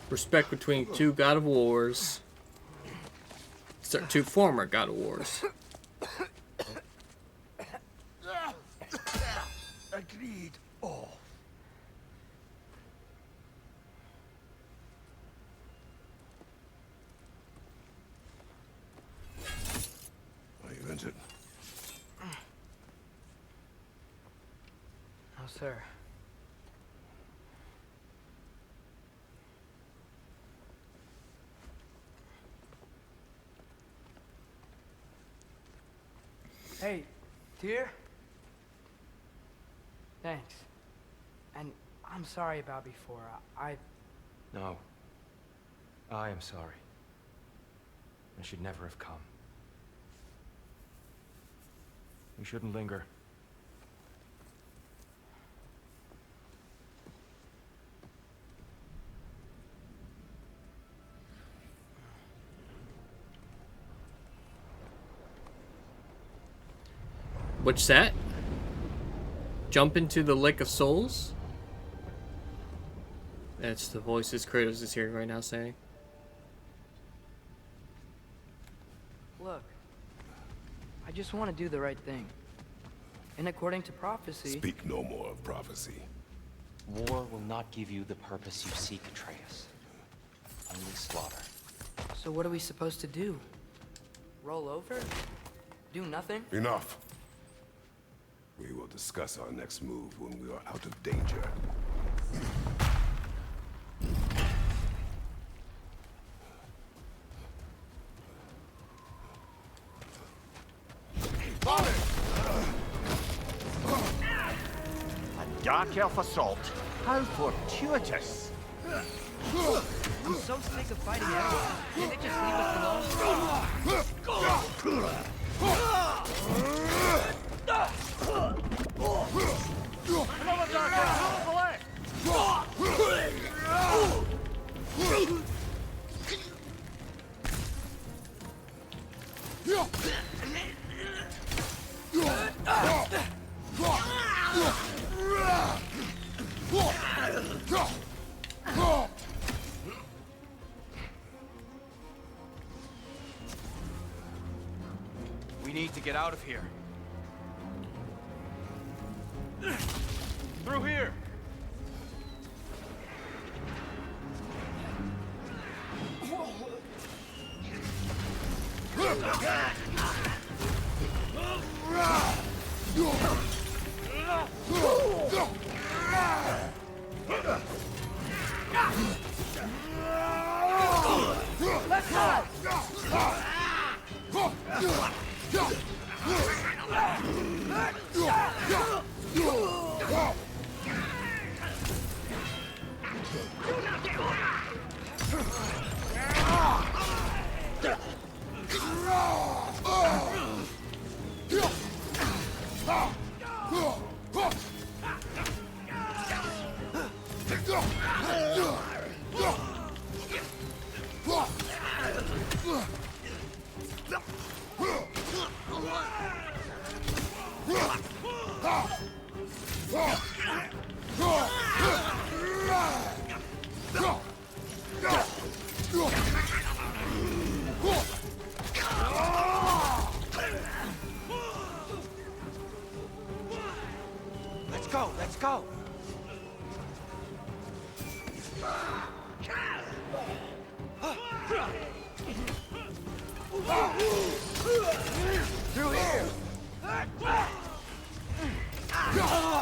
Respect between two God of Wars. Sorry, two former God of Wars. Agreed. All. Are you injured? No, sir. Hey, Tyr? Thanks. And I'm sorry about before. No. I am sorry. I should never have come. We shouldn't linger. What's that? Jump into the Lake of Souls? That's the voices Kratos is hearing right now saying. Look, I just want to do the right thing. And according to prophecy... Speak no more of prophecy. War will not give you the purpose you seek, Atreus. Only slaughter. So what are we supposed to do? Roll over? Do nothing? Enough. We will discuss our next move when we are out of danger. A dark elf assault. How fortuitous. I'm so sick of fighting everyone. Can't they just leave us alone? Another dark elf on the left. We need to get out of here. Through here. Let's go! Let's go, let's go. Through here! Behind!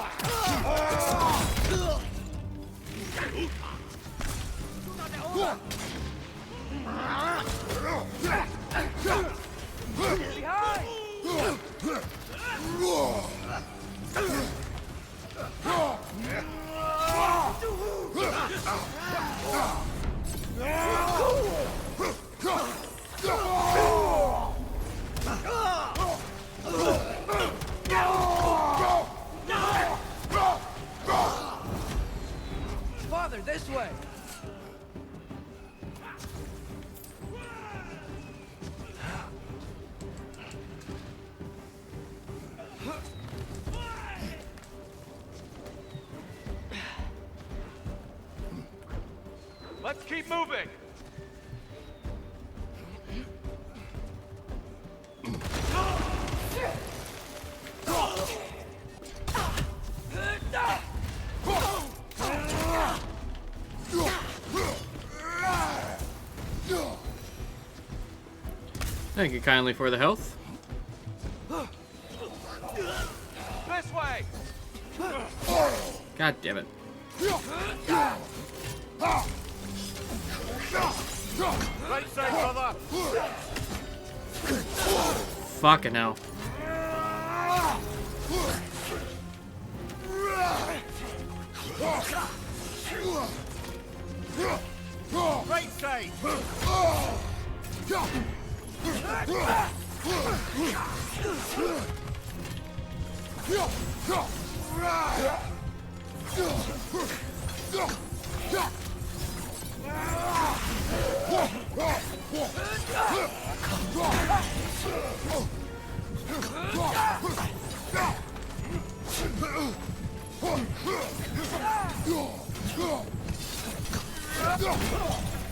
Let's keep moving! Thank you kindly for the health. This way! God damn it. Right side, brother! Fucking hell. Right side!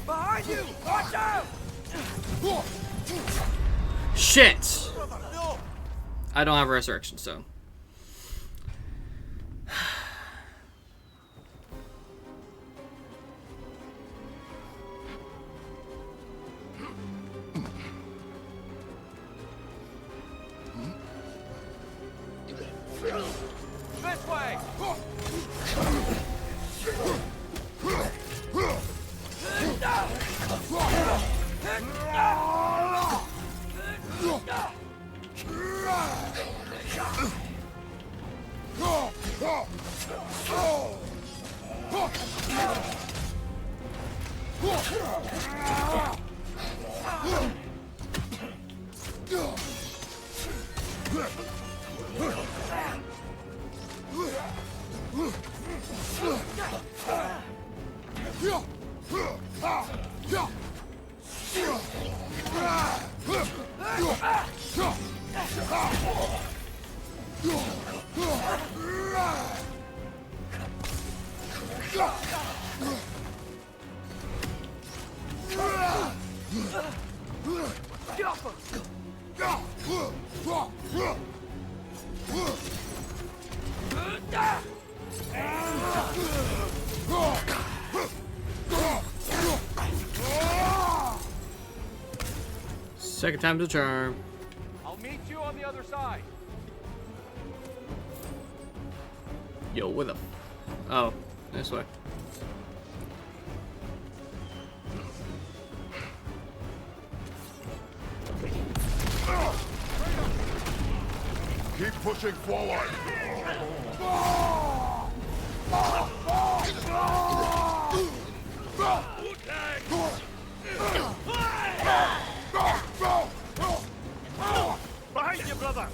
Behind you! Watch out! Shit! I don't have a resurrection stone. This way! Second time's a charm. I'll meet you on the other side. Yo, where the... Oh, this way. Keep pushing forward. Behind you, brother!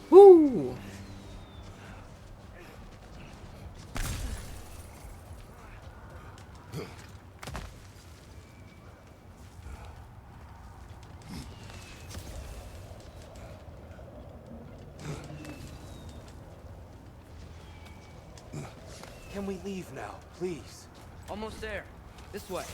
Woo! Can we leave now, please? Almost there. This way.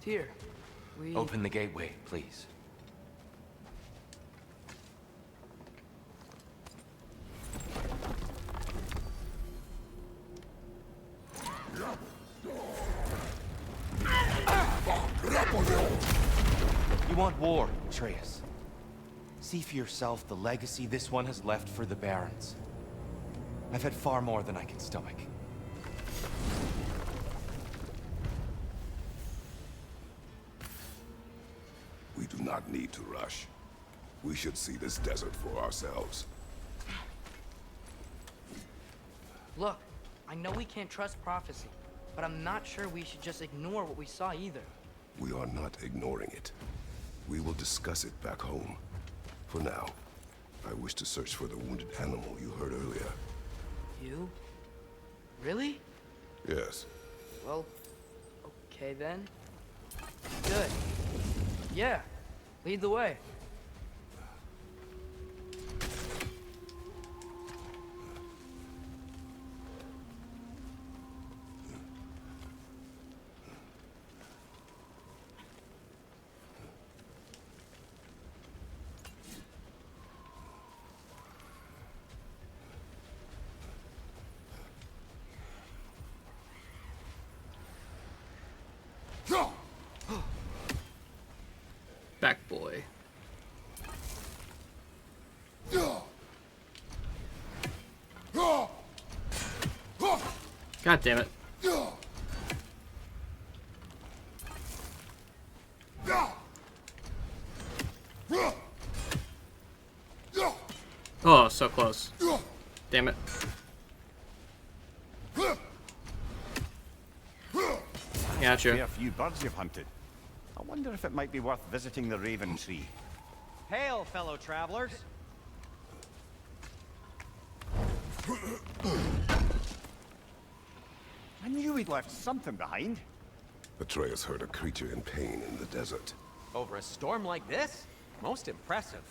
Here. We... Open the gateway, please. You want war, Atreus. See for yourself the legacy this one has left for the Barons. I've had far more than I can stomach. not need to rush. We should see this desert for ourselves. Look, I know we can't trust prophecy, but I'm not sure we should just ignore what we saw either. We are not ignoring it. We will discuss it back home. For now, I wish to search for the wounded animal you heard earlier. You? Really? Yes. Well, okay then. Good. Yeah, lead the way. Back boy. God damn it. Oh, so close. Damn it. Gotcha. A few birds you've hunted. I wonder if it might be worth visiting the Raven Tree. Hail, fellow travelers. I knew we'd left something behind. Atreus heard a creature in pain in the desert. Over a storm like this? Most impressive.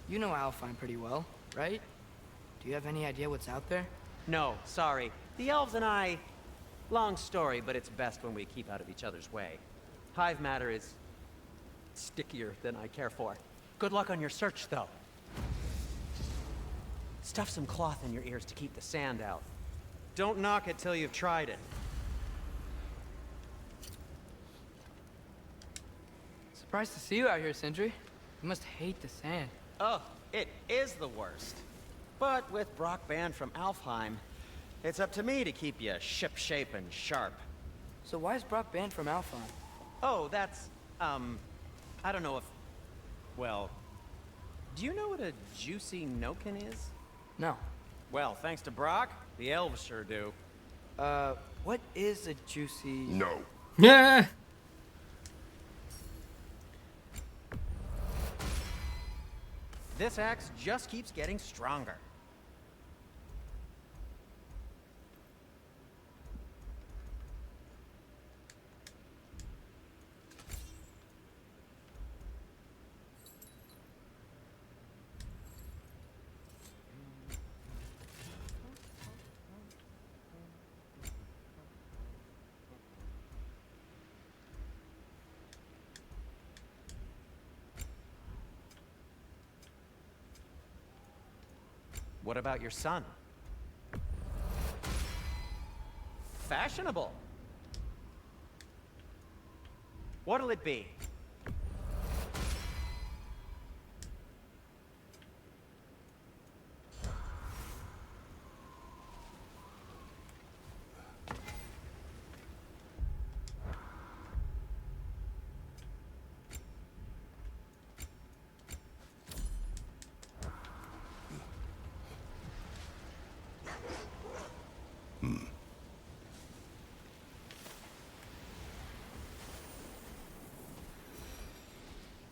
You know Alfheim pretty well, right? Do you have any idea what's out there? No, sorry. The elves and I... Long story, but it's best when we keep out of each other's way. Hive matter is... stickier than I care for. Good luck on your search, though. Stuff some cloth in your ears to keep the sand out. Don't knock it till you've tried it. Surprised to see you out here, Sindri. You must hate the sand. Oh, it is the worst. But with Brock banned from Alfheim, it's up to me to keep you ship-shape and sharp. So why is Brock banned from Alfheim? Oh, that's, I don't know if... Well, do you know what a juicy noken is? No. Well, thanks to Brock, the elves sure do. What is a juicy... No. Yeah. This axe just keeps getting stronger. What about your son? Fashionable. What'll it be?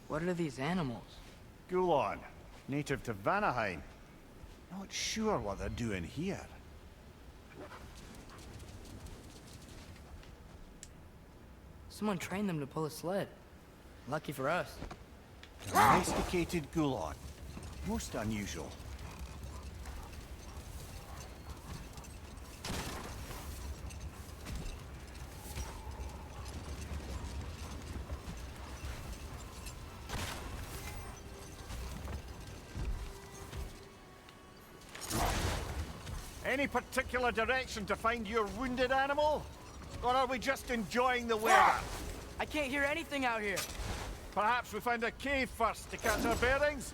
What are these animals? Gulon, native to Vanaheim. Not sure what they're doing here. Someone trained them to pull a sled. Lucky for us. Domesticated Gulon. Most unusual. Any particular direction to find your wounded animal? Or are we just enjoying the weather? I can't hear anything out here. Perhaps we find a cave first to catch our bearings?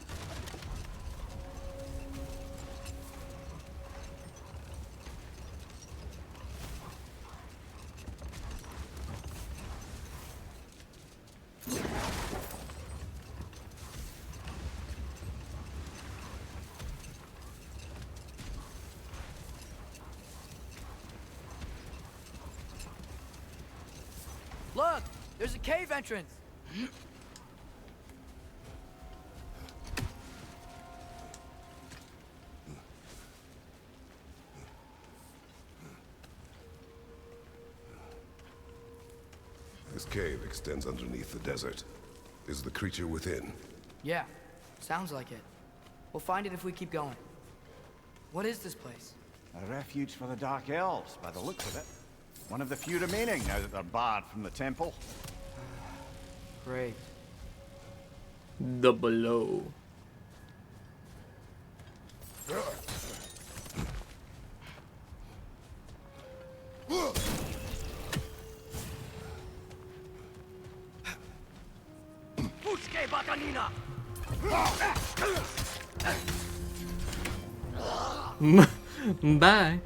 Look! There's a cave entrance! This cave extends underneath the desert. Is the creature within? Yeah, sounds like it. We'll find it if we keep going. What is this place? A refuge for the Dark Elves, by the looks of it. One of the few remaining now that they're barred from the temple. Great. The below. Bye.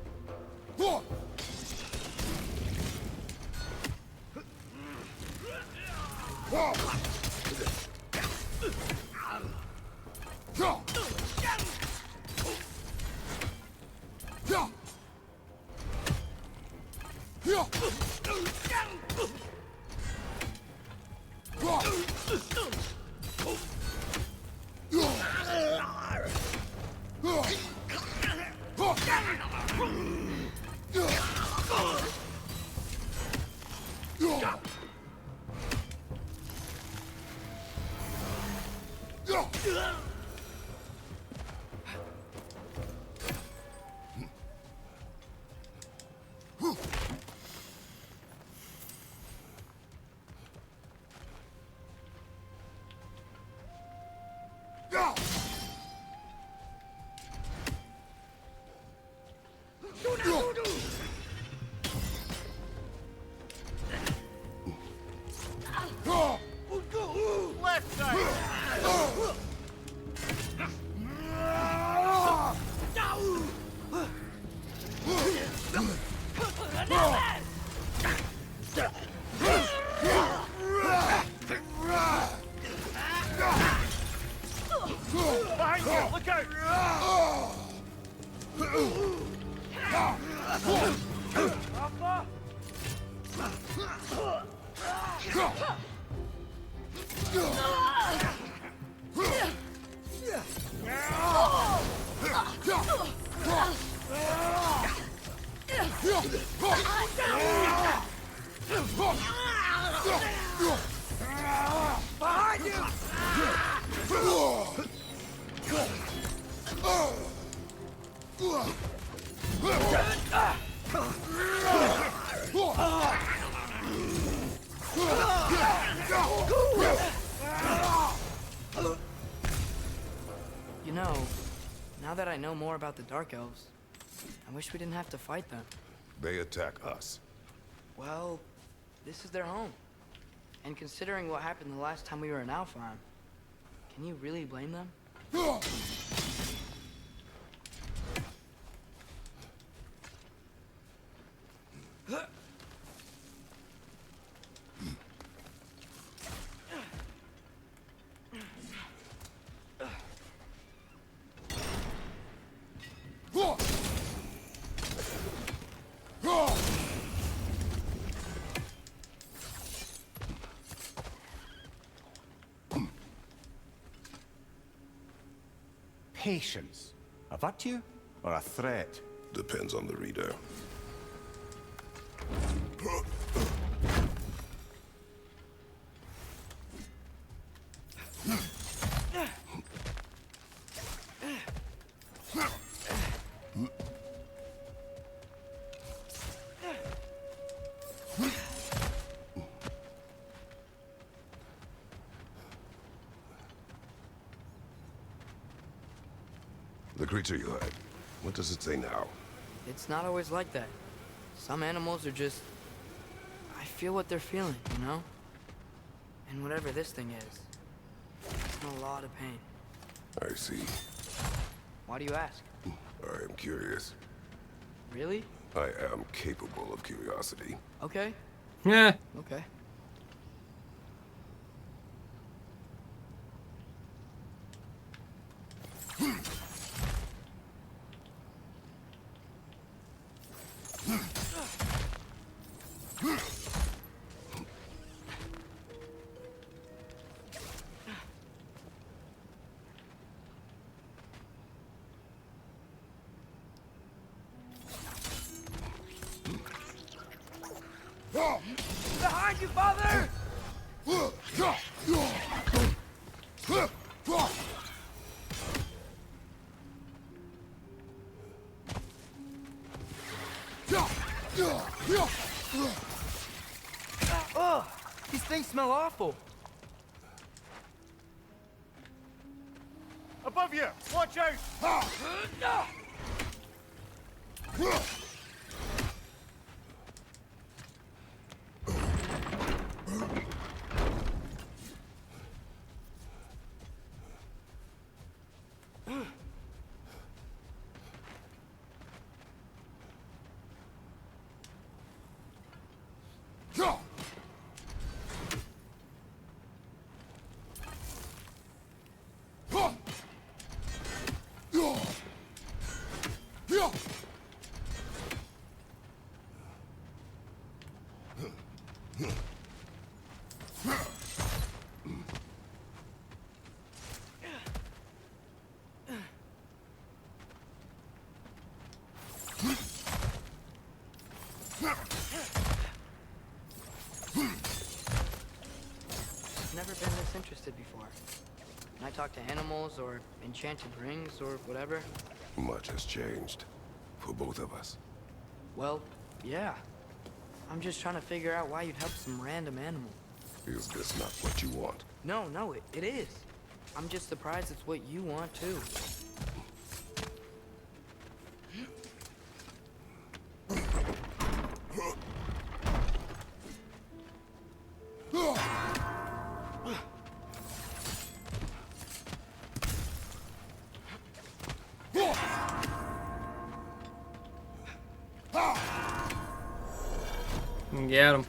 Behind you! Look out! Behind you! You know, now that I know more about the Dark Elves, I wish we didn't have to fight them. They attack us. Well, this is their home. And considering what happened the last time we were in Alfheim, can you really blame them? Patience. A virtue or a threat? Depends on the reader. The creature you had, what does it say now? It's not always like that. Some animals are just... I feel what they're feeling, you know? And whatever this thing is, it's in a lot of pain. I see. Why do you ask? I am curious. Really? I am capable of curiosity. Okay. Yeah. Okay. Behind you, father! Ugh! These things smell awful. Above you! Watch out! Never been this interested before. When I talk to animals or enchanted rings or whatever, Much has changed. For both of us. well, yeah. I'm just trying to figure out why you'd help some random animal. Is this not what you want? No, it is. I'm just surprised it's what you want too. Get him.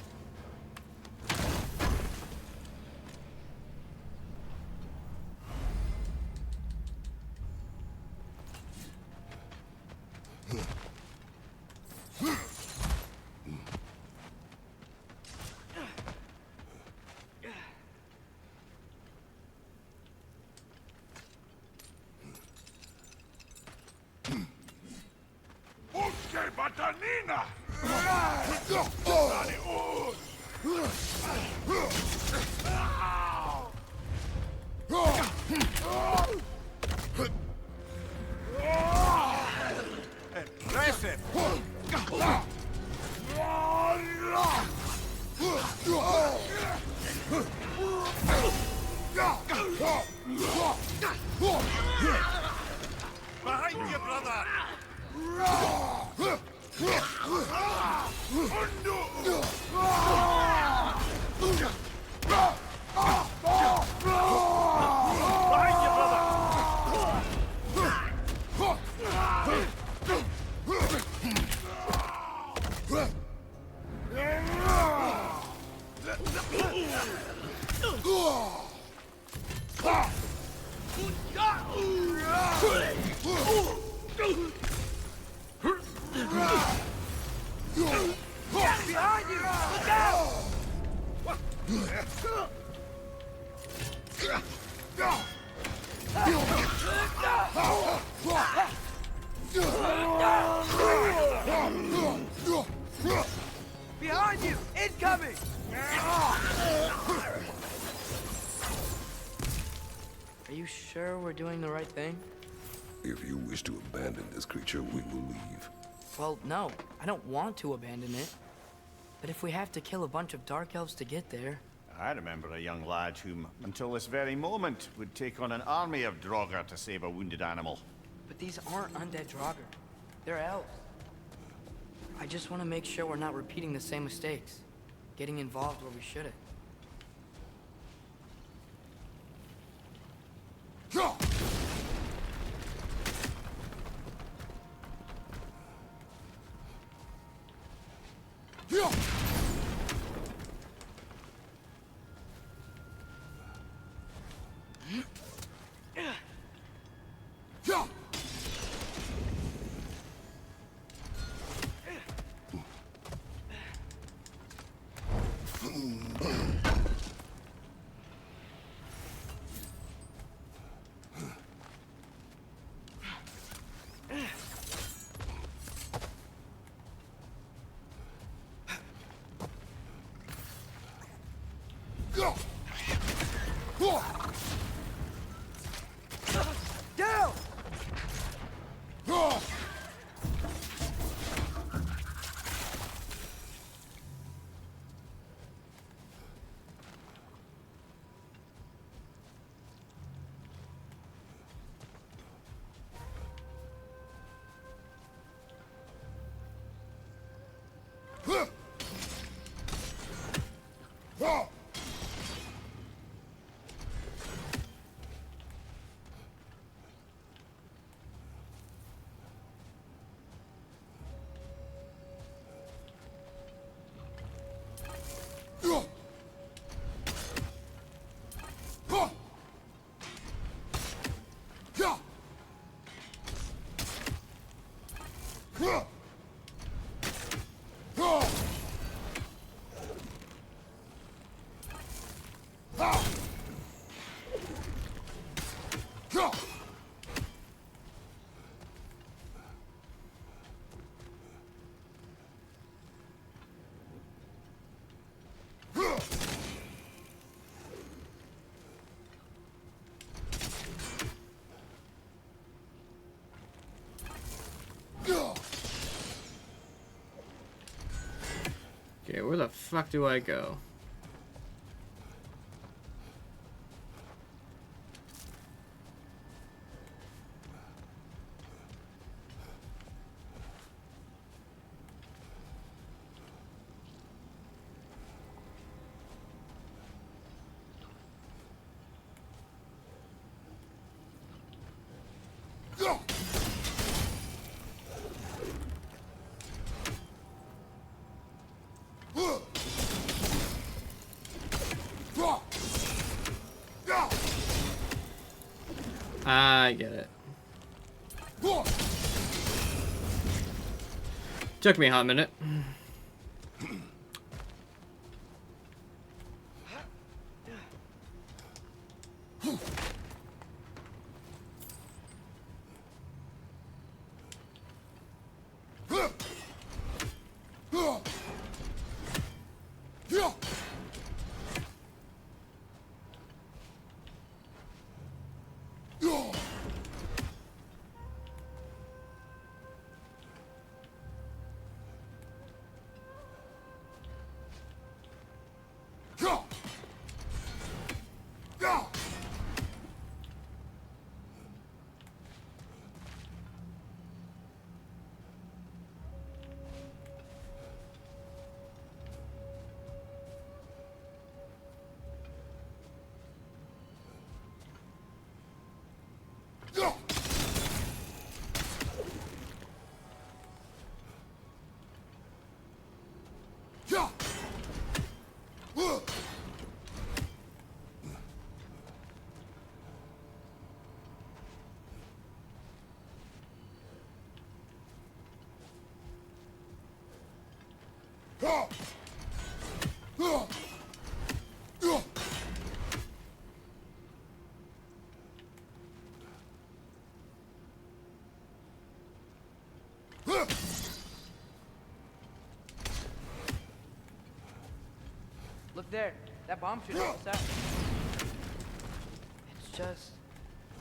Busque batanina! Impressive! Behind you, brother! Behind you, brother! Behind you! Look out! Behind you! Incoming! Are you sure we're doing the right thing? If you wish to abandon this creature, we will leave. Well, no. I don't want to abandon it. But if we have to kill a bunch of dark elves to get there... I remember a young lad whom, until this very moment, would take on an army of Draugr to save a wounded animal. But these aren't undead Draugr. They're elves. I just want to make sure we're not repeating the same mistakes. Getting involved where we shouldn't. Down! Okay, where the fuck do I go? I get it. Took me a hot minute. Look there. That bomb should help us out. It's just...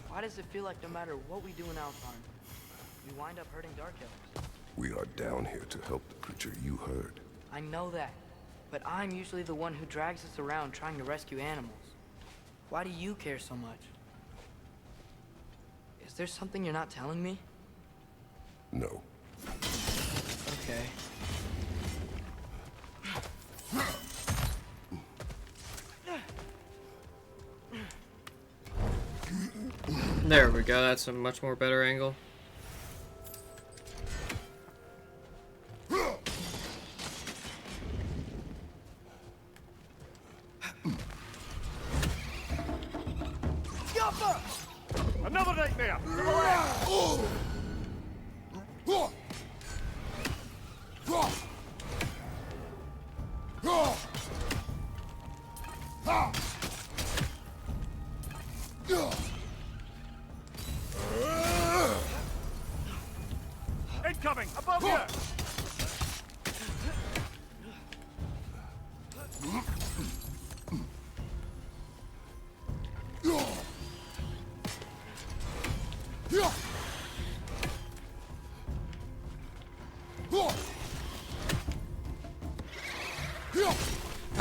why does it feel like no matter what we do in Alfheim, we wind up hurting Dark Elves? We are down here to help the creature you heard. I know that. But I'm usually the one who drags us around trying to rescue animals. Why do you care so much? Is there something you're not telling me? No. Okay. There we go, that's a much more better angle. Another nightmare! To the left! Incoming! Above you!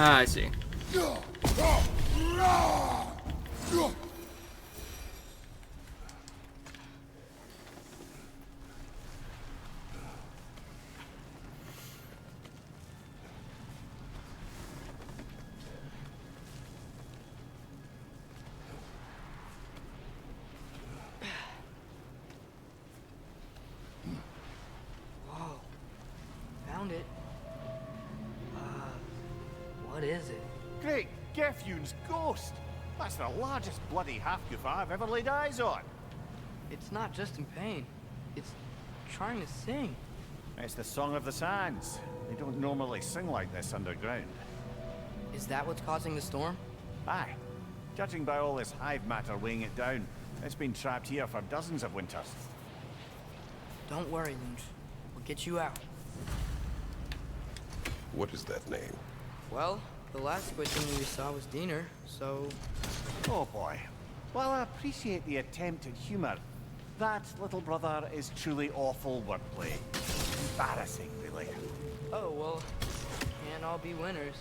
Ah, I see. Whoa. Found it. What is it? Great Gefyun's ghost! That's the largest bloody half-goof I've ever laid eyes on. It's not just in pain. It's trying to sing. It's the Song of the Sands. They don't normally sing like this underground. Is that what's causing the storm? Aye. Judging by all this hive matter weighing it down, it's been trapped here for dozens of winters. Don't worry, Lunch. We'll get you out. What is that name? Well, the last squid thing we saw was Diener, so... Oh boy. While I appreciate the attempt at humor, that, little brother, is truly awful wordplay. Embarrassing, really. Oh, well, can't all be winners.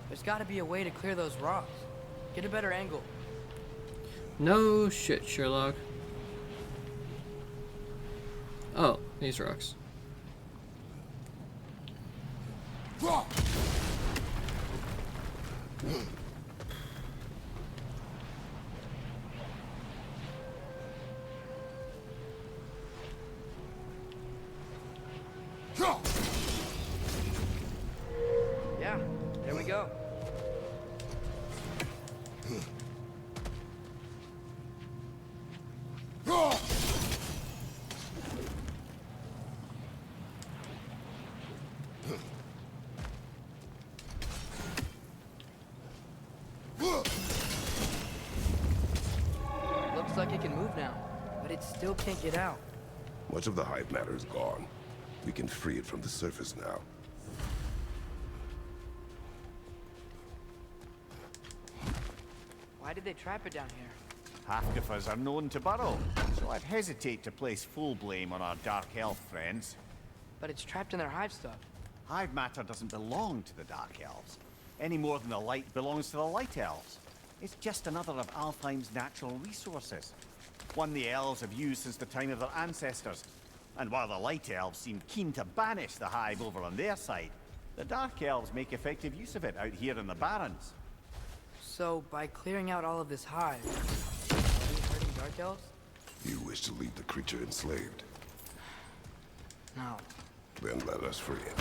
There's gotta be a way to clear those rocks. Get a better angle. No shit, Sherlock. Oh, these rocks. Yeah, there we go. Looks like it can move now, but it still can't get out. Much of the hive matter is gone. We can free it from the surface now. Why did they trap it down here? Half-goofers are known to burrow, so I'd hesitate to place full blame on our Dark Elf friends. But it's trapped in their hive stuff. Hive matter doesn't belong to the Dark Elves, any more than the light belongs to the Light Elves. It's just another of Alfheim's natural resources. One the elves have used since the time of their ancestors. And while the Light Elves seem keen to banish the hive over on their side, the Dark Elves make effective use of it out here in the Barrens. So, by clearing out all of this hive, are we hurting Dark Elves? You wish to leave the creature enslaved? No. Then let us free it.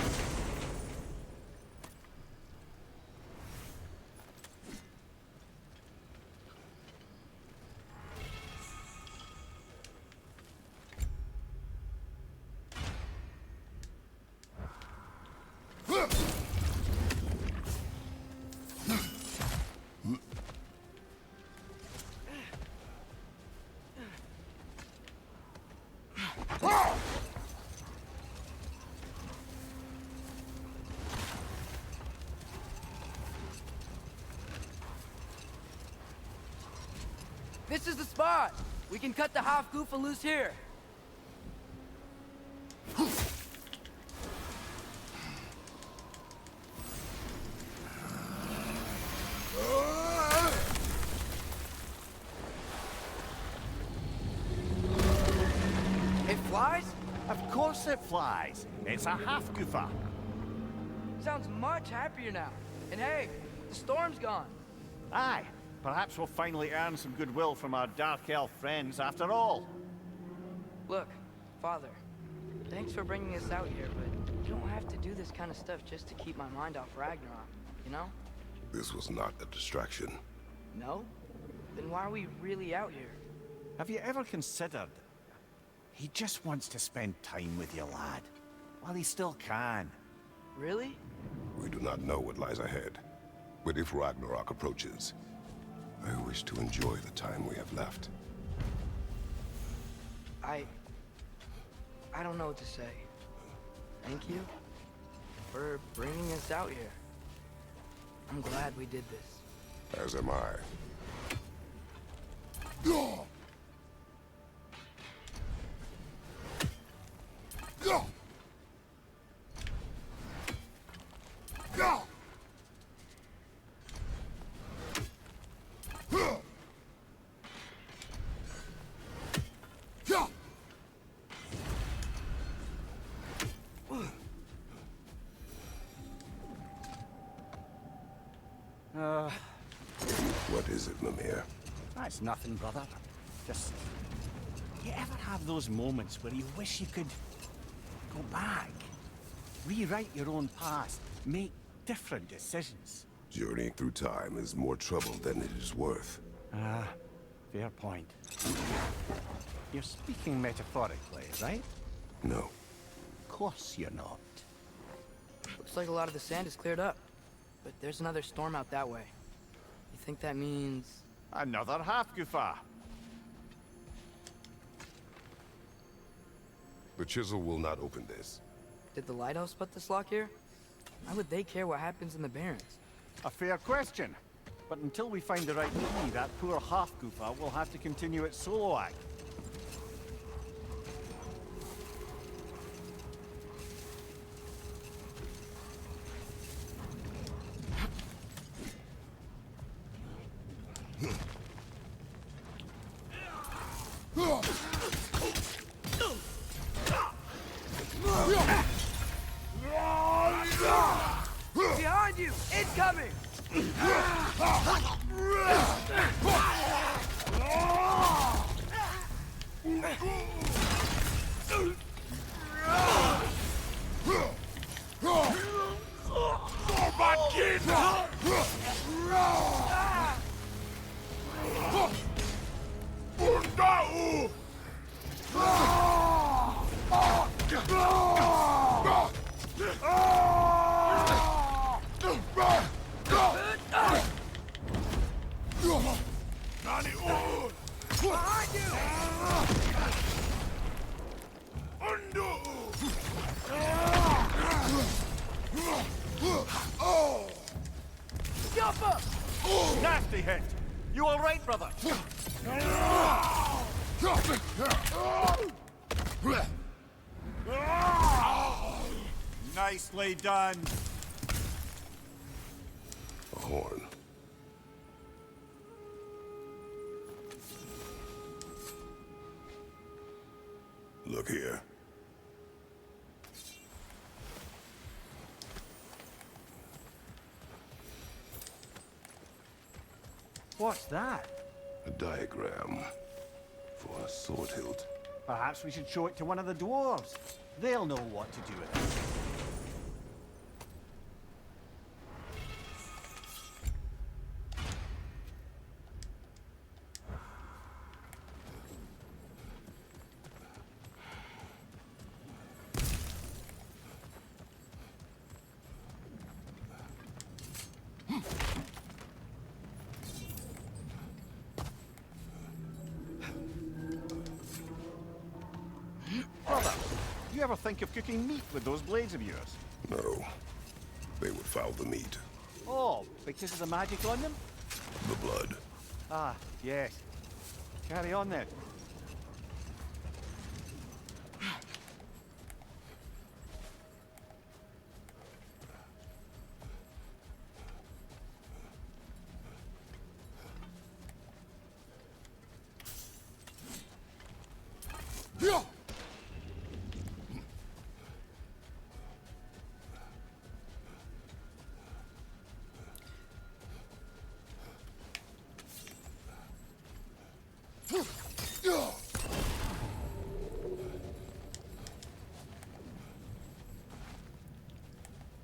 This is the spot! We can cut the half goofa loose here. It flies? Of course it flies. It's a half-goofa. Sounds much happier now. And hey, the storm's gone. Aye. Perhaps we'll finally earn some goodwill from our Dark Elf friends after all. Look, Father, thanks for bringing us out here, but you don't have to do this kind of stuff just to keep my mind off Ragnarok, you know? This was not a distraction. No? Then why are we really out here? Have you ever considered... He just wants to spend time with you, lad. While he still can. Really? We do not know what lies ahead. But if Ragnarok approaches, I wish to enjoy the time we have left. I don't know what to say. Thank you for bringing us out here. I'm glad we did this. As am I. What is it, Mimir? That's nothing, brother. Just... You ever have those moments where you wish you could... go back? Rewrite your own past. Make different decisions. Journeying through time is more trouble than it is worth. Ah, fair point. You're speaking metaphorically, right? No. Of course you're not. Looks like a lot of the sand is cleared up. But there's another storm out that way. You think that means... Another half-goofa. The chisel will not open this. Did the lighthouse put this lock here? Why would they care what happens in the Barrens? A fair question. But until we find the right key, that poor half-goofa will have to continue its solo act. Behind you! Incoming! Nasty hit! You all right, brother? Nicely done. A horn. Look here. What's that? A diagram for a sword hilt. Perhaps we should show it to one of the dwarves. They'll know what to do with it. Brother, do you ever think of cooking meat with those blades of yours? No. They would foul the meat. Oh, because of the magic on them? The blood. Ah, yes. Carry on then.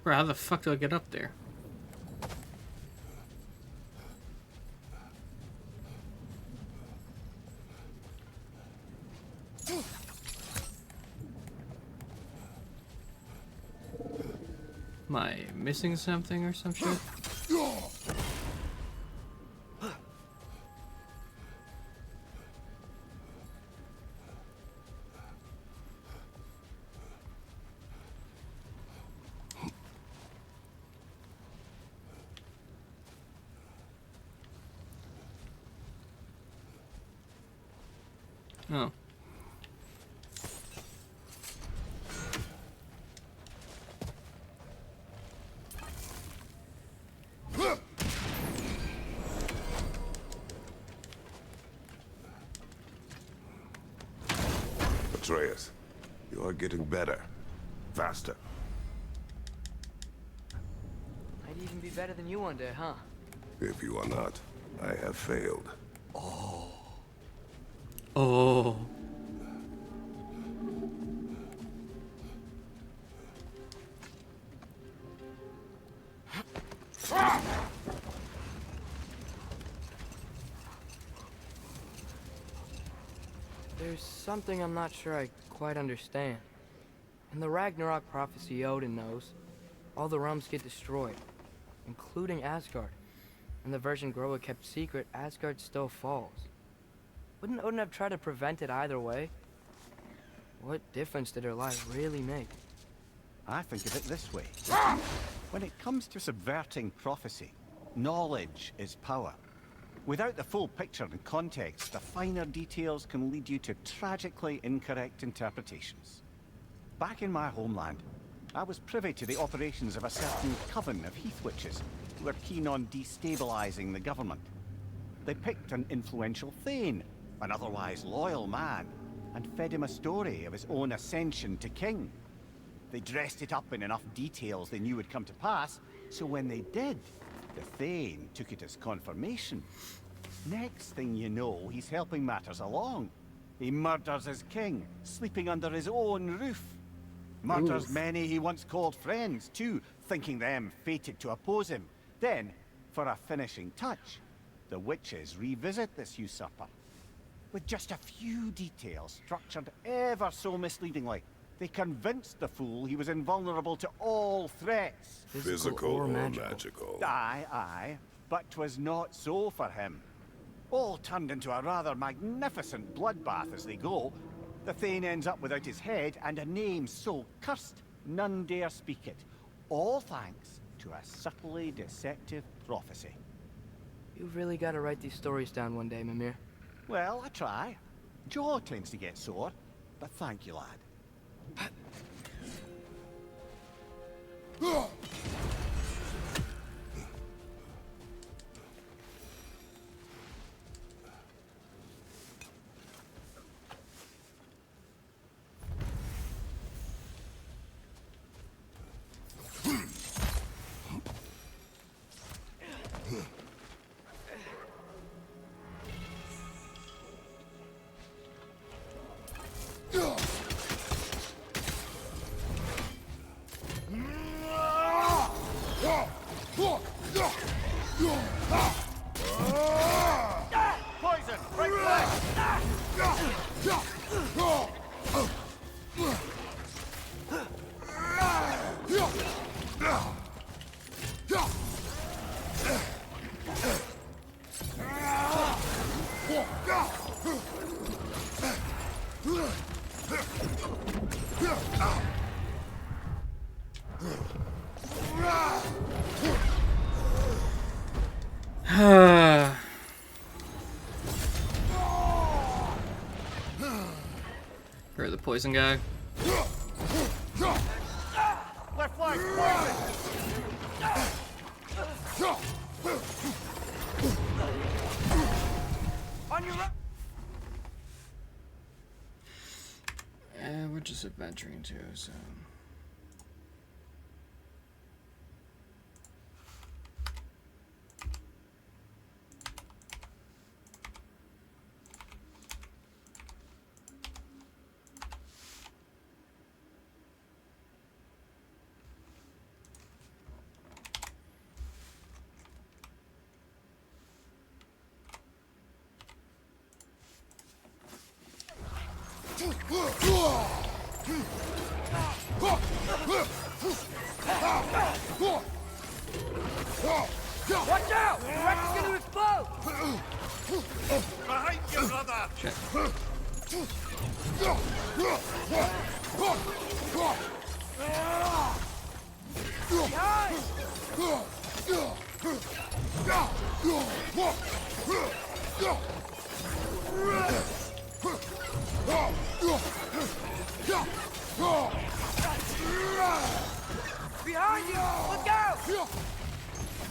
Bro, how the fuck do I get up there? Am I missing something or some shit? Oh. Atreus, you are getting better. Faster. Might even be better than you one day, huh? If you are not, I have failed. Oh. There's something I'm not sure I quite understand. In the Ragnarok prophecy Odin knows, all the realms get destroyed, including Asgard. In the version Groa kept secret, Asgard still falls. Wouldn't Odin have tried to prevent it either way? What difference did her life really make? I think of it this way. When it comes to subverting prophecy, knowledge is power. Without the full picture and context, the finer details can lead you to tragically incorrect interpretations. Back in my homeland, I was privy to the operations of a certain coven of heath witches who were keen on destabilizing the government. They picked an influential Thane, an otherwise loyal man, and fed him a story of his own ascension to king. They dressed it up in enough details they knew would come to pass, so when they did, the Thane took it as confirmation. Next thing you know, he's helping matters along. He murders his king, sleeping under his own roof. Murders many he once called friends, too, thinking them fated to oppose him. Then, for a finishing touch, the witches revisit this usurper. With just a few details structured ever so misleadingly, they convinced the fool he was invulnerable to all threats. Physical or magical? Aye, aye. But 'twas not so for him. All turned into a rather magnificent bloodbath as they go. The Thane ends up without his head and a name so cursed none dare speak it. All thanks to a subtly deceptive prophecy. You've really got to write these stories down one day, Mimir. Well, I try. Jaw tends to get sore, but thank you, lad. Poison! Right leg! Or the poison guy. Left flank! Poison! On your right! We're just adventuring too, so. Watch out! The wreck is going to explode! Behind you, brother! Shit.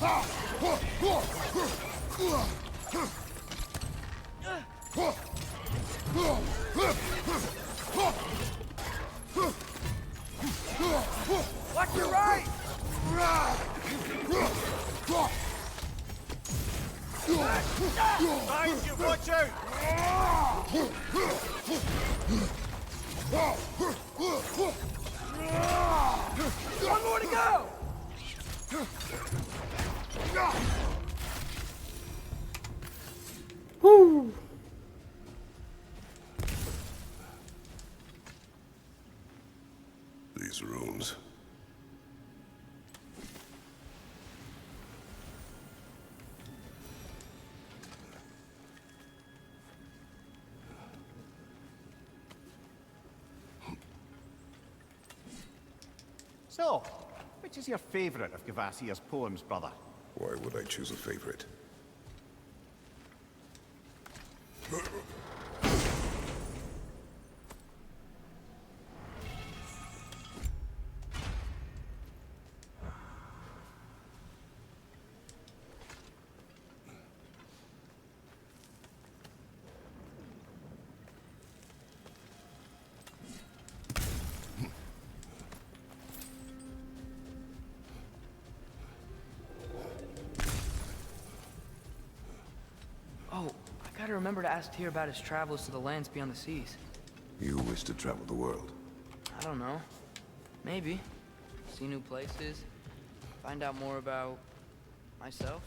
Watch your right! Behind you, watch out! One more to go! Whoo! These rooms. So, which is your favorite of Gavassia's poems, brother? Why would I choose a favorite? Oh, I gotta remember to ask Tyr about his travels to the lands beyond the seas. You wish to travel the world. I don't know. Maybe. See new places. Find out more about myself.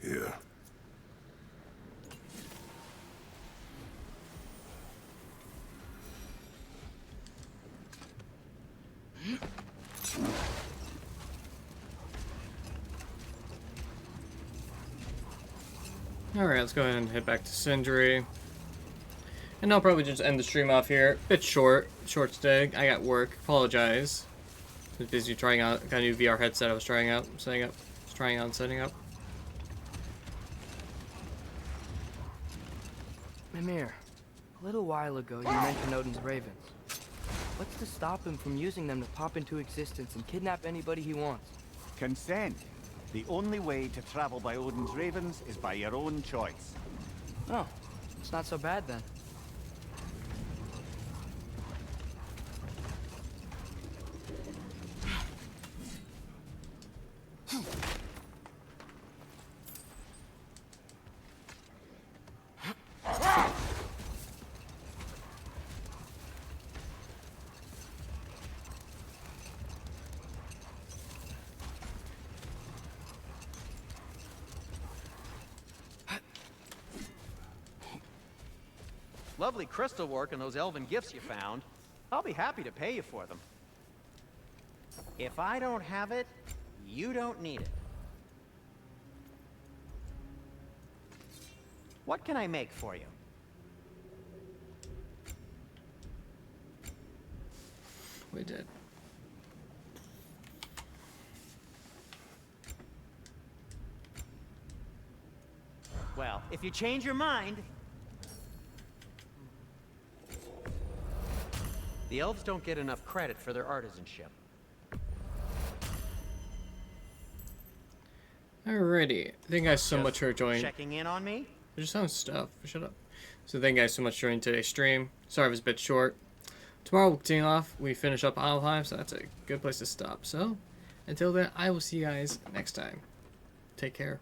Here. Alright, let's go ahead and head back to Sindri. And I'll probably just end the stream off here. Bit short stay. I got work. Apologize. I was busy trying out, got a new VR headset I was trying out, setting up. Setting up. Mimir, a little while ago you mentioned Odin's ravens. What's to stop him from using them to pop into existence and kidnap anybody he wants? Consent. The only way to travel by Odin's ravens is by your own choice. Oh, it's not so bad then. Lovely crystal work and those elven gifts you found. I'll be happy to pay you for them. If I don't have it, you don't need it. What can I make for you? We did. Well, if you change your mind... The elves don't get enough credit for their artisanship. Alrighty. Thank you guys so much for joining. Checking in on me? There's some stuff. Shut up. So thank you guys so much for joining today's stream. Sorry it was a bit short. Tomorrow we'll continue off. We finish up Alfheim, so that's a good place to stop. So until then, I will see you guys next time. Take care.